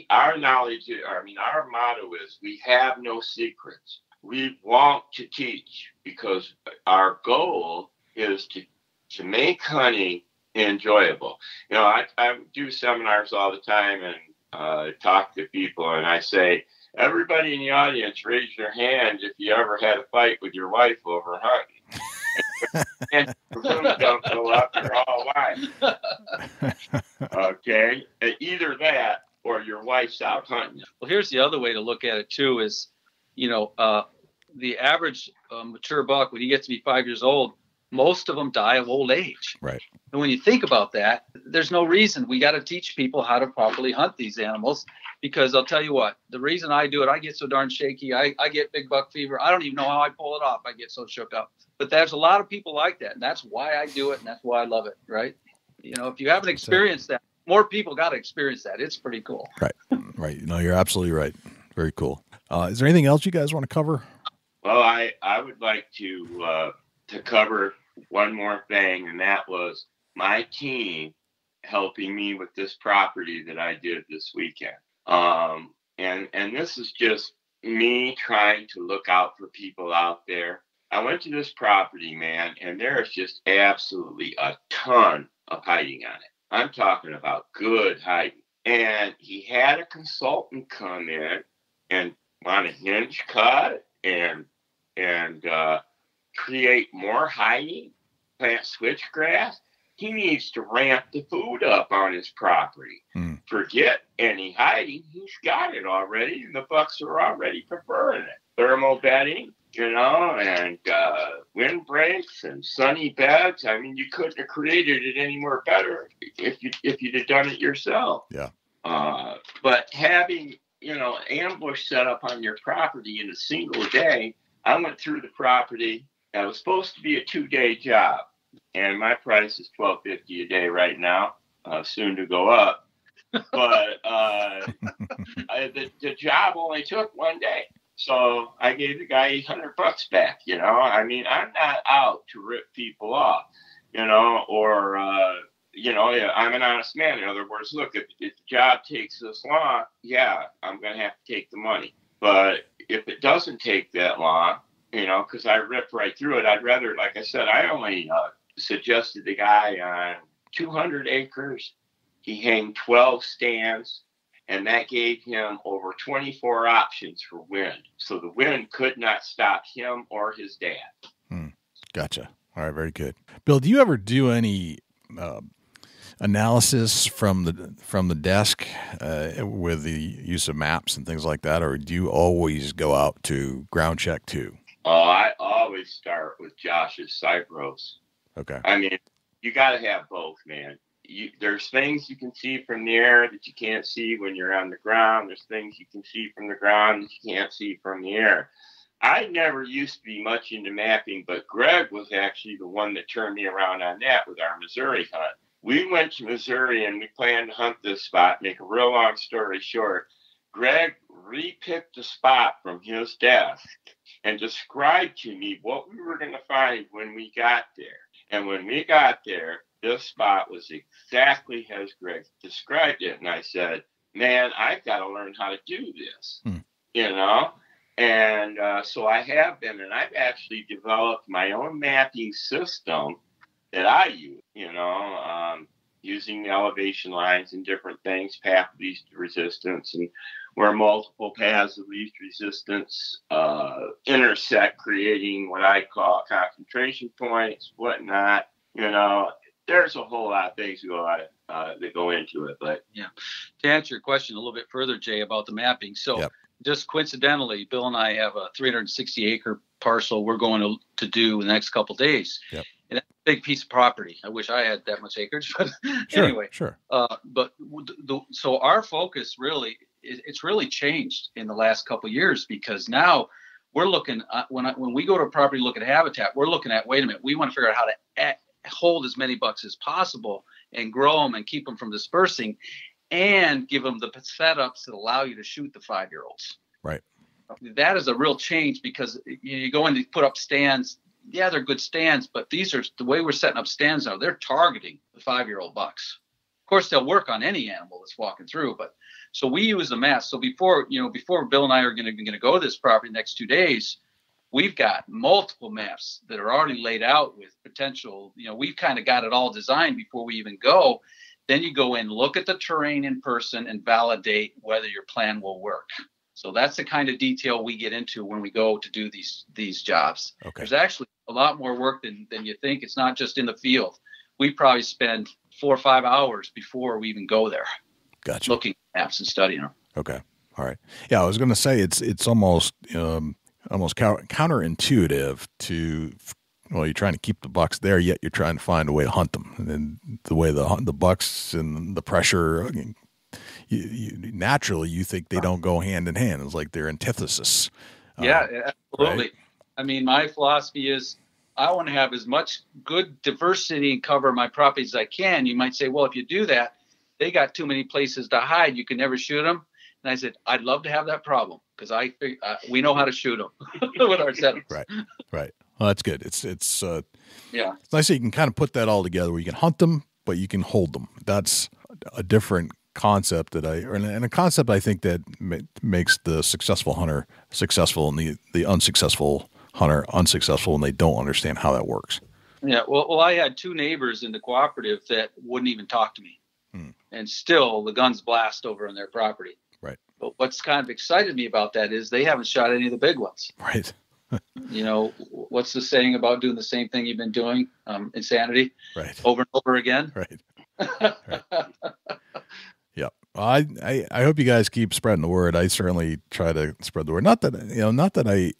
our motto is we have no secrets. We want to teach because our goal is to make hunting enjoyable. I do seminars all the time and talk to people, and I say, everybody in the audience, raise your hand if you ever had a fight with your wife over hunting. And the room don't go up, you're all lying. Okay? Either that or your wife's out hunting. Well, here's the other way to look at it, too, is, the average mature buck, when he gets to be 5 years old, most of them die of old age. Right. And when you think about that, there's no reason. We got to teach people how to properly hunt these animals, because I'll tell you what, the reason I do it, I get so darn shaky. I get big buck fever. I don't even know how I pull it off. I get so shook up. But there's a lot of people like that, and that's why I do it, and that's why I love it, right? If you haven't experienced that, more people got to experience that. It's pretty cool. Right. Right. No, you're absolutely right. Very cool. Is there anything else you guys want to cover? Well, I would like to cover one more thing, and that was my team helping me with this property that I did this weekend. And this is just me trying to look out for people out there. I went to this property, man, and there is just absolutely a ton of hiding on it. I'm talking about good hiding. And he had a consultant come in and want a hinge cut and create more hiding, plant switchgrass. He needs to ramp the food up on his property. Forget any hiding. He's got it already, and the bucks are already preferring it. Thermal bedding, and windbreaks and sunny beds. I mean, you couldn't have created it any more better if you'd have done it yourself. Yeah. But having, ambush set up on your property in a single day, I went through the property. It was supposed to be a 2-day job, and my price is $12.50 a day right now, soon to go up. But the job only took 1 day. So I gave the guy $800 back, I mean, I'm not out to rip people off, or, I'm an honest man. In other words, look, if the job takes this long, yeah, I'm going to have to take the money. But if it doesn't take that long, because I ripped right through it, I'd rather, like I said, I only suggested the guy on 200 acres. He hanged 12 stands. And that gave him over 24 options for wind. So the wind could not stop him or his dad. Gotcha. All right, very good. Bill, do you ever do any analysis from the desk with the use of maps and things like that, or do you always go out to ground check too? Oh, I always start with Josh's site rows. Okay. I mean, you got to have both, man. There's things you can see from the air that you can't see when you're on the ground. There's things you can see from the ground that you can't see from the air. I never used to be much into mapping, but Greg was actually the one that turned me around on that with our Missouri hunt. We went to Missouri and we planned to hunt this spot. Make a real long story short, Greg repicked the spot from his desk and described to me what we were going to find when we got there. And when we got there, this spot was exactly as Greg described it. And I said, man, I've got to learn how to do this, And so I have been, and I've actually developed my own mapping system that I use, using the elevation lines and different things, path of least resistance, and where multiple paths of least resistance intersect, creating what I call concentration points, whatnot. There's a whole lot of things that go into it. But yeah, to answer your question a little bit further, Jay, about the mapping. So just coincidentally, Bill and I have a 360-acre parcel we're going to do in the next couple of days. Yep. And that's a big piece of property. I wish I had that much acreage, but anyway. Sure. So our focus really, it's really changed in the last couple of years, because now we're looking at, when we go to a property, look at habitat, we're looking at, wait a minute, we want to figure out how to hold as many bucks as possible and grow them and keep them from dispersing and give them the setups that allow you to shoot the 5-year-olds. Right. That is a real change, because you go in to put up stands. Yeah, they're good stands, but these are the way we're setting up stands now. They're targeting the 5-year-old bucks. Of course, they'll work on any animal that's walking through, but so we use the maps. So before Bill and I are going to go to this property next 2 days, we've got multiple maps that are already laid out with potential. We've kind of got it all designed before we even go. Then you go in, look at the terrain in person, and validate whether your plan will work. So that's the kind of detail we get into when we go to do these jobs. Okay. There's actually a lot more work than you think. It's not just in the field. We probably spend 4 or 5 hours before we even go there. Gotcha. Looking at maps and studying them. Okay. All right. Yeah, I was going to say it's almost counterintuitive to, you're trying to keep the bucks there, yet you're trying to find a way to hunt them. And then the way the bucks and the pressure, you naturally you think they don't go hand in hand. It's like they're antithesis. Yeah, absolutely. Right? I mean, my philosophy is I want to have as much good diversity and cover my property as I can. You might say, well, if you do that, they got too many places to hide. You can never shoot them. And I said, I'd love to have that problem, because we know how to shoot them with our setups. Right. Well, that's good. It's nice that you can kind of put that all together where you can hunt them, but you can hold them. That's a different concept and a concept I think that makes the successful hunter successful and the unsuccessful hunter unsuccessful when they don't understand how that works. Yeah. Well, I had 2 neighbors in the cooperative that wouldn't even talk to me. And still the guns blast over on their property. Right. But what's kind of excited me about that is they haven't shot any of the big ones. Right. You know, what's the saying about doing the same thing you've been doing? Insanity. Right. Over and over again. Right. Right. Yeah. I hope you guys keep spreading the word. I certainly try to spread the word. Not that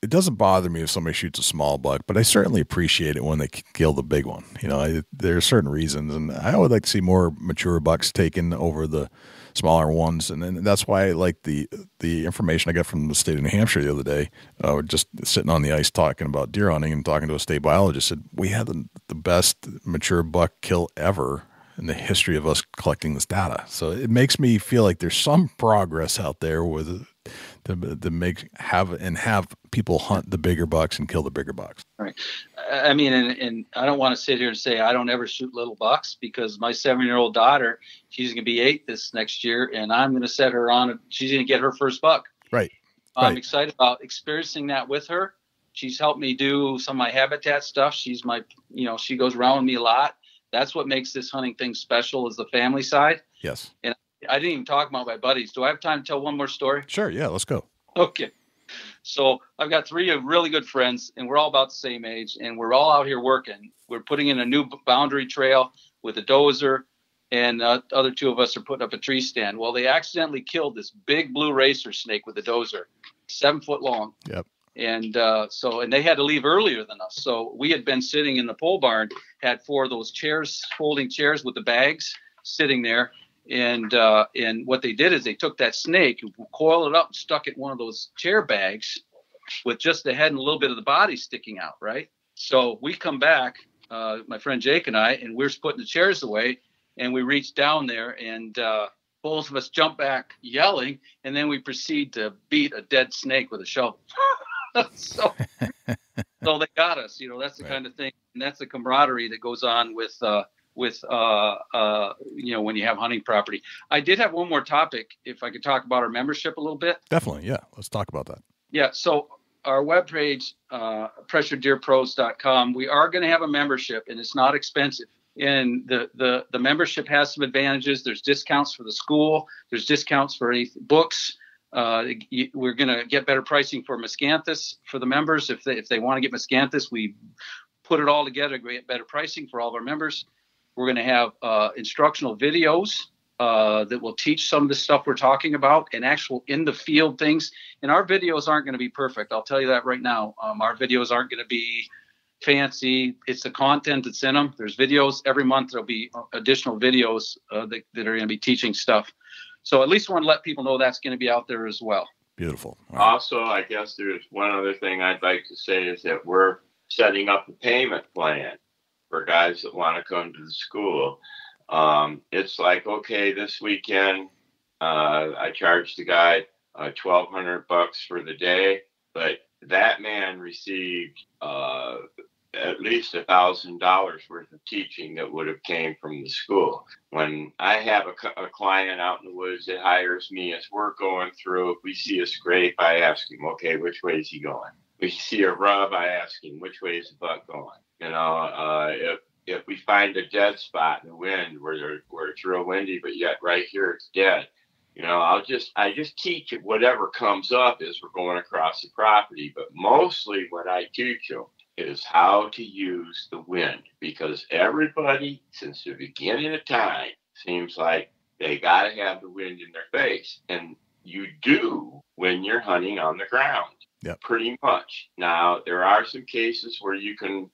it doesn't bother me if somebody shoots a small buck, but I certainly appreciate it when they kill the big one. You know, there are certain reasons, and I would like to see more mature bucks taken over the smaller ones, and that's why I like the information I got from the state of New Hampshire the other day. Just sitting on the ice talking about deer hunting and talking to a state biologist, said we had the best mature buck kill ever in the history of us collecting this data. So it makes me feel like there's some progress out there with to have people hunt the bigger bucks and kill the bigger bucks. Right. I mean, and I don't want to sit here and say I don't ever shoot little bucks, because my 7-year-old daughter, she's going to be 8 this next year, and I'm going to set her on. She's going to get her first buck. Right. I'm excited about experiencing that with her. She's helped me do some of my habitat stuff. She's my, she goes around with me a lot. That's what makes this hunting thing special, is the family side. Yes. And I didn't even talk about my buddies. Do I have time to tell one more story? Sure. Yeah, let's go. Okay. So I've got 3 really good friends, and we're all about the same age, and we're all out here working. We're putting in a new boundary trail with a dozer, and other 2 of us are putting up a tree stand. Well, they accidentally killed this big blue racer snake with a dozer, 7 foot long. Yep. And and they had to leave earlier than us. So we had been sitting in the pole barn, had 4 of those chairs, folding chairs with the bags sitting there. And what they did is they took that snake, coiled it up, and stuck it in one of those chair bags with just the head and a little bit of the body sticking out, right? So we come back, my friend Jake and I, and we're putting the chairs away, and we reach down there, and both of us jump back yelling, and then we proceed to beat a dead snake with a shovel. so they got us. That's the kind of thing, and that's the camaraderie that goes on with when you have hunting property. I did have one more topic, if I could talk about our membership a little bit. Definitely. Yeah. Let's talk about that. Yeah. So our webpage, pressuredeerpros.com, we are going to have a membership, and it's not expensive. And the membership has some advantages. There's discounts for the school. There's discounts for books. We're going to get better pricing for Miscanthus for the members. If they want to get Miscanthus, we put it all together to get better pricing for all of our members. We're going to have instructional videos that will teach some of the stuff we're talking about, and actual in the field things. And our videos aren't going to be perfect. I'll tell you that right now. Our videos aren't going to be fancy. It's the content that's in them. There's videos every month. There'll be additional videos that are going to be teaching stuff. So at least want to let people know that's going to be out there as well. Beautiful. Right. Also, I guess there's one other thing I'd like to say is that we're setting up a payment plan for guys that want to come to the school. It's like, okay, this weekend, I charged the guy $1,200 for the day, but that man received at least $1,000 worth of teaching that would have came from the school. When I have a client out in the woods that hires me, as we're going through, if we see a scrape, I ask him, okay, which way is he going? We see a rub, I ask him, which way is the buck going? If we find a dead spot in the wind where it's real windy, but yet right here it's dead, I just teach it whatever comes up as we're going across the property. But mostly what I teach them is how to use the wind, because everybody since the beginning of time seems like they got to have the wind in their face. And you do when you're hunting on the ground. Yep. Pretty much. Now, there are some cases where you can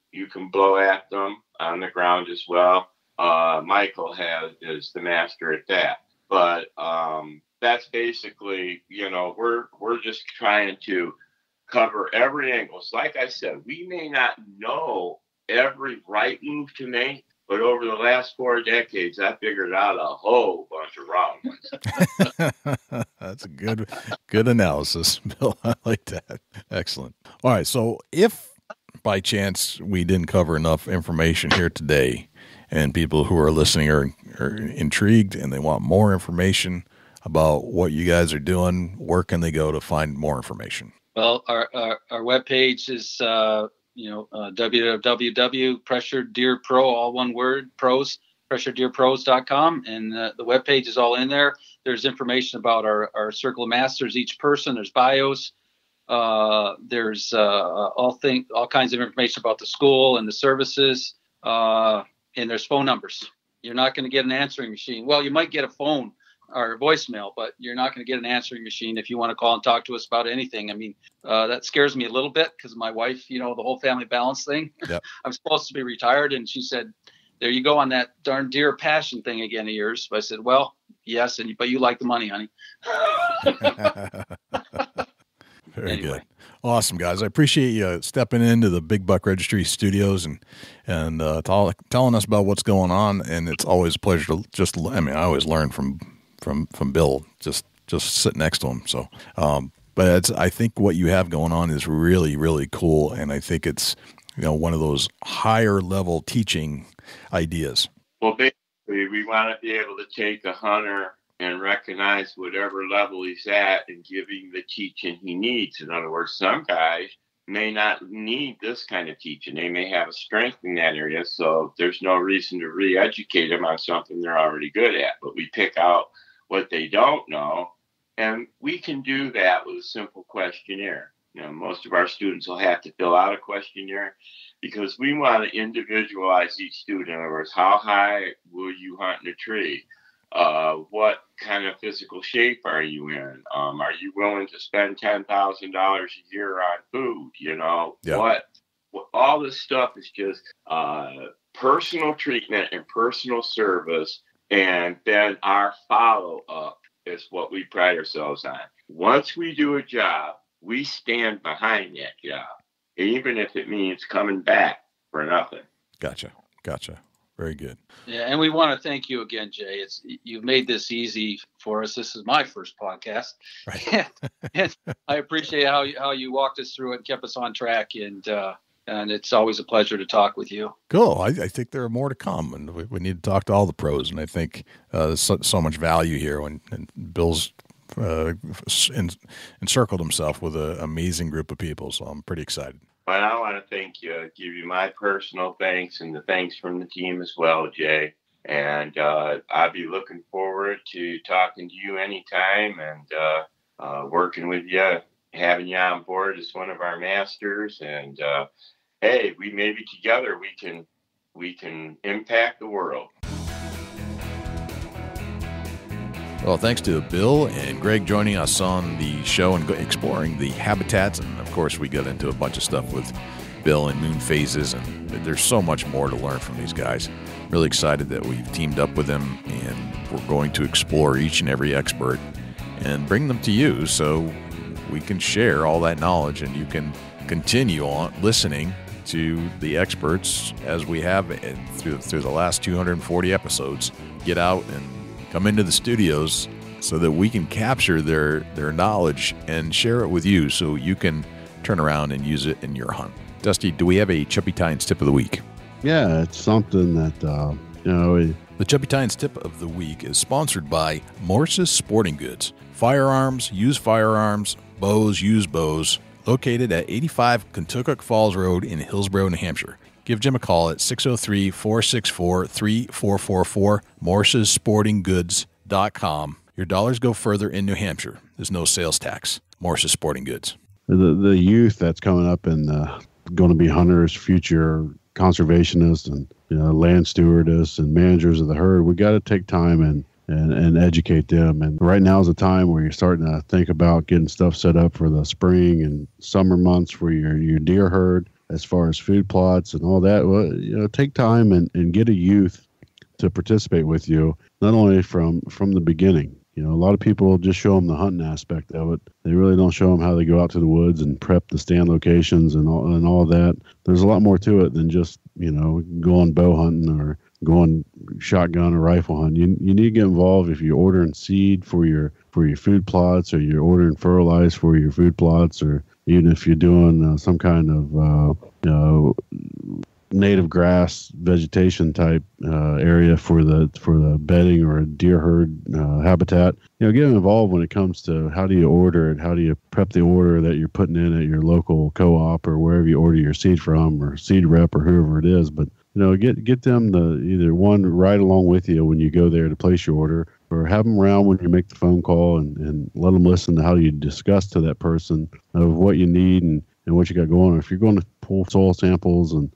blow at them on the ground as well. Michael is the master at that. But that's basically, we're just trying to cover every angle. It's like I said, we may not know every right move to make, but over the last 4 decades, I figured out a whole bunch of wrong ones. That's a good analysis, Bill. I like that. Excellent. All right. So if by chance we didn't cover enough information here today, and people who are listening are intrigued and they want more information about what you guys are doing, where can they go to find more information? Well, our webpage is, www.pressuredeerpro, all one word, pros, pressuredeerpros.com. And the webpage is all in there. There's information about our Circle of Masters, each person. There's bios. There's all kinds of information about the school and the services. And there's phone numbers. You're not going to get an answering machine. Well, you might get a phone or a voicemail, but you're not going to get an answering machine if you want to call and talk to us about anything. I mean, that scares me a little bit because my wife, the whole family balance thing. Yep. I'm supposed to be retired, and she said, "There you go on that darn deer passion thing again of yours." But I said, "Well, yes, but you like the money, honey." Very good. Awesome, guys. I appreciate you stepping into the Big Buck Registry studios and telling us about what's going on. And it's always a pleasure to I always learn from Bill, just sit next to him. So, but I think what you have going on is really, really cool. And I think it's, one of those higher level teaching ideas. Well, basically we want to be able to take a hunter and recognize whatever level he's at and give him the teaching he needs. In other words, some guys may not need this kind of teaching. They may have a strength in that area, so there's no reason to re-educate them on something they're already good at. But we pick out what they don't know, and we can do that with a simple questionnaire. Most of our students will have to fill out a questionnaire because we want to individualize each student. In other words, how high will you hunt in a tree? What kind of physical shape are you in? Are you willing to spend $10,000 a year on food? Yeah. What all this stuff is just personal treatment and personal service. And then our follow-up is what we pride ourselves on. Once we do a job, we stand behind that job, even if it means coming back for nothing. Gotcha. Very good. Yeah, and we want to thank you again, Jay. You've made this easy for us. This is my first podcast. Right. and I appreciate how you walked us through it and kept us on track. And it's always a pleasure to talk with you. Cool. I think there are more to come, and we need to talk to all the pros. And I think so much value here when Bill's encircled himself with an amazing group of people. So I'm pretty excited. But I want to thank you, give you my personal thanks and the thanks from the team as well, Jay. And I'll be looking forward to talking to you anytime and working with you, having you on board as one of our masters. And hey, we maybe together we can impact the world. Well, thanks to Bill and Greg joining us on the show and exploring the habitats. And, of course, we got into a bunch of stuff with Bill and moon phases. And there's so much more to learn from these guys. Really excited that we've teamed up with them, and we're going to explore each and every expert and bring them to you so we can share all that knowledge and you can continue on listening to the experts as we have through the last 240 episodes. Get out and come into the studios so that we can capture their knowledge and share it with you so you can turn around and use it in your hunt. Dusty, do we have a Chubby Tines tip of the week? Yeah, it's something that, The Chubby Tines tip of the week is sponsored by Morse's Sporting Goods. Firearms, used firearms, bows, used bows, located at 85 Kentucky Falls Road in Hillsborough, New Hampshire. Give Jim a call at 603-464-3444, morsessportinggoods.com. Your dollars go further in New Hampshire. There's no sales tax. Morse's Sporting Goods. The youth that's coming up and going to be hunters, future conservationists, and land stewardists and managers of the herd, we got to take time and educate them. And right now is a time where you're starting to think about getting stuff set up for the spring and summer months for your deer herd. As far as food plots and all that, well, take time and get a youth to participate with you, not only from the beginning. A lot of people just show them the hunting aspect of it. They really don't show them how they go out to the woods and prep the stand locations and all that. There's a lot more to it than just, going bow hunting or going shotgun or rifle hunting. You need to get involved if you're ordering seed for your food plots, or you're ordering fertilizer for your food plots, or even if you're doing some kind of native grass vegetation type area for the bedding or a deer herd habitat. Get them involved when it comes to how do you order it, how do you prep the order that you're putting in at your local co-op or wherever you order your seed from, or seed rep or whoever it is. But get them to either one ride along with you when you go there to place your order, or have them around when you make the phone call and let them listen to how you discuss to that person of what you need and what you got going on. If you're going to pull soil samples and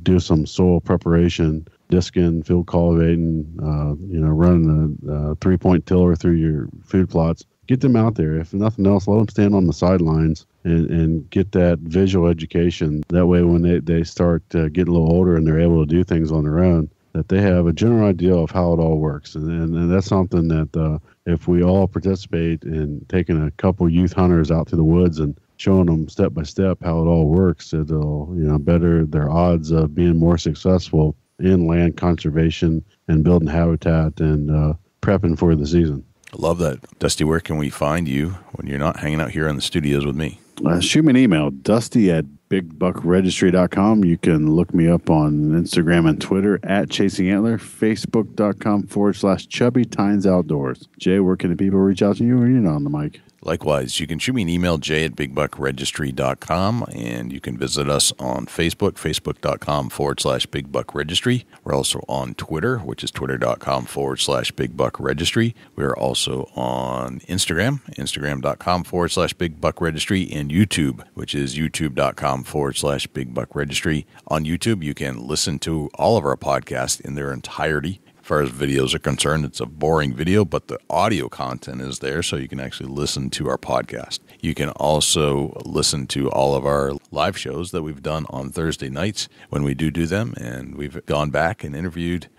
do some soil preparation, disking, field cultivating, running a 3-point tiller through your food plots, get them out there. If nothing else, let them stand on the sidelines and get that visual education. That way, when they start getting a little older and they're able to do things on their own, that they have a general idea of how it all works. And that's something that if we all participate in taking a couple youth hunters out to the woods and showing them step by step how it all works, it'll better their odds of being more successful in land conservation and building habitat and prepping for the season. I love that. Dusty, where can we find you when you're not hanging out here in the studios with me? Shoot me an email, dusty@bigbuckregistry.com. You can look me up on Instagram and Twitter @ChasingAntler, Facebook.com/Chubby Tines Outdoors. Jay, where can the people reach out to you, or you're not on the mic? Likewise, you can shoot me an email, jay@bigbuckregistry.com, and you can visit us on Facebook, facebook.com/bigbuckregistry. We're also on Twitter, which is twitter.com/bigbuckregistry. We're also on Instagram, instagram.com/bigbuckregistry, and YouTube, which is youtube.com/bigbuckregistry. On YouTube, you can listen to all of our podcasts in their entirety. As far as videos are concerned, it's a boring video, but the audio content is there, so you can actually listen to our podcast. You can also listen to all of our live shows that we've done on Thursday nights when we do them, and we've gone back and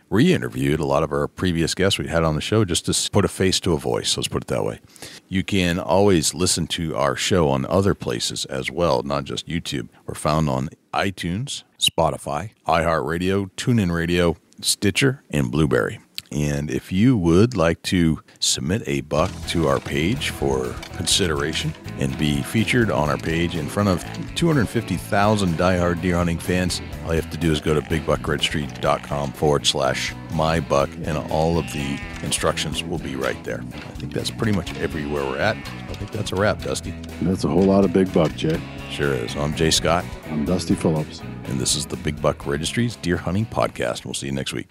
re-interviewed a lot of our previous guests we had on the show just to put a face to a voice, let's put it that way. You can always listen to our show on other places as well, not just YouTube. We're found on iTunes, Spotify, iHeartRadio, TuneIn Radio, Stitcher, and Blueberry. And if you would like to submit a buck to our page for consideration and be featured on our page in front of 250,000 diehard deer hunting fans, all you have to do is go to bigbuckregistry.com/mybuck, and all of the instructions will be right there. I think that's pretty much everywhere we're at. I think that's a wrap, Dusty. That's a whole lot of big buck, Jay. Sure is. I'm Jay Scott. I'm Dusty Phillips. And this is the Big Buck Registry's Deer Hunting Podcast. We'll see you next week.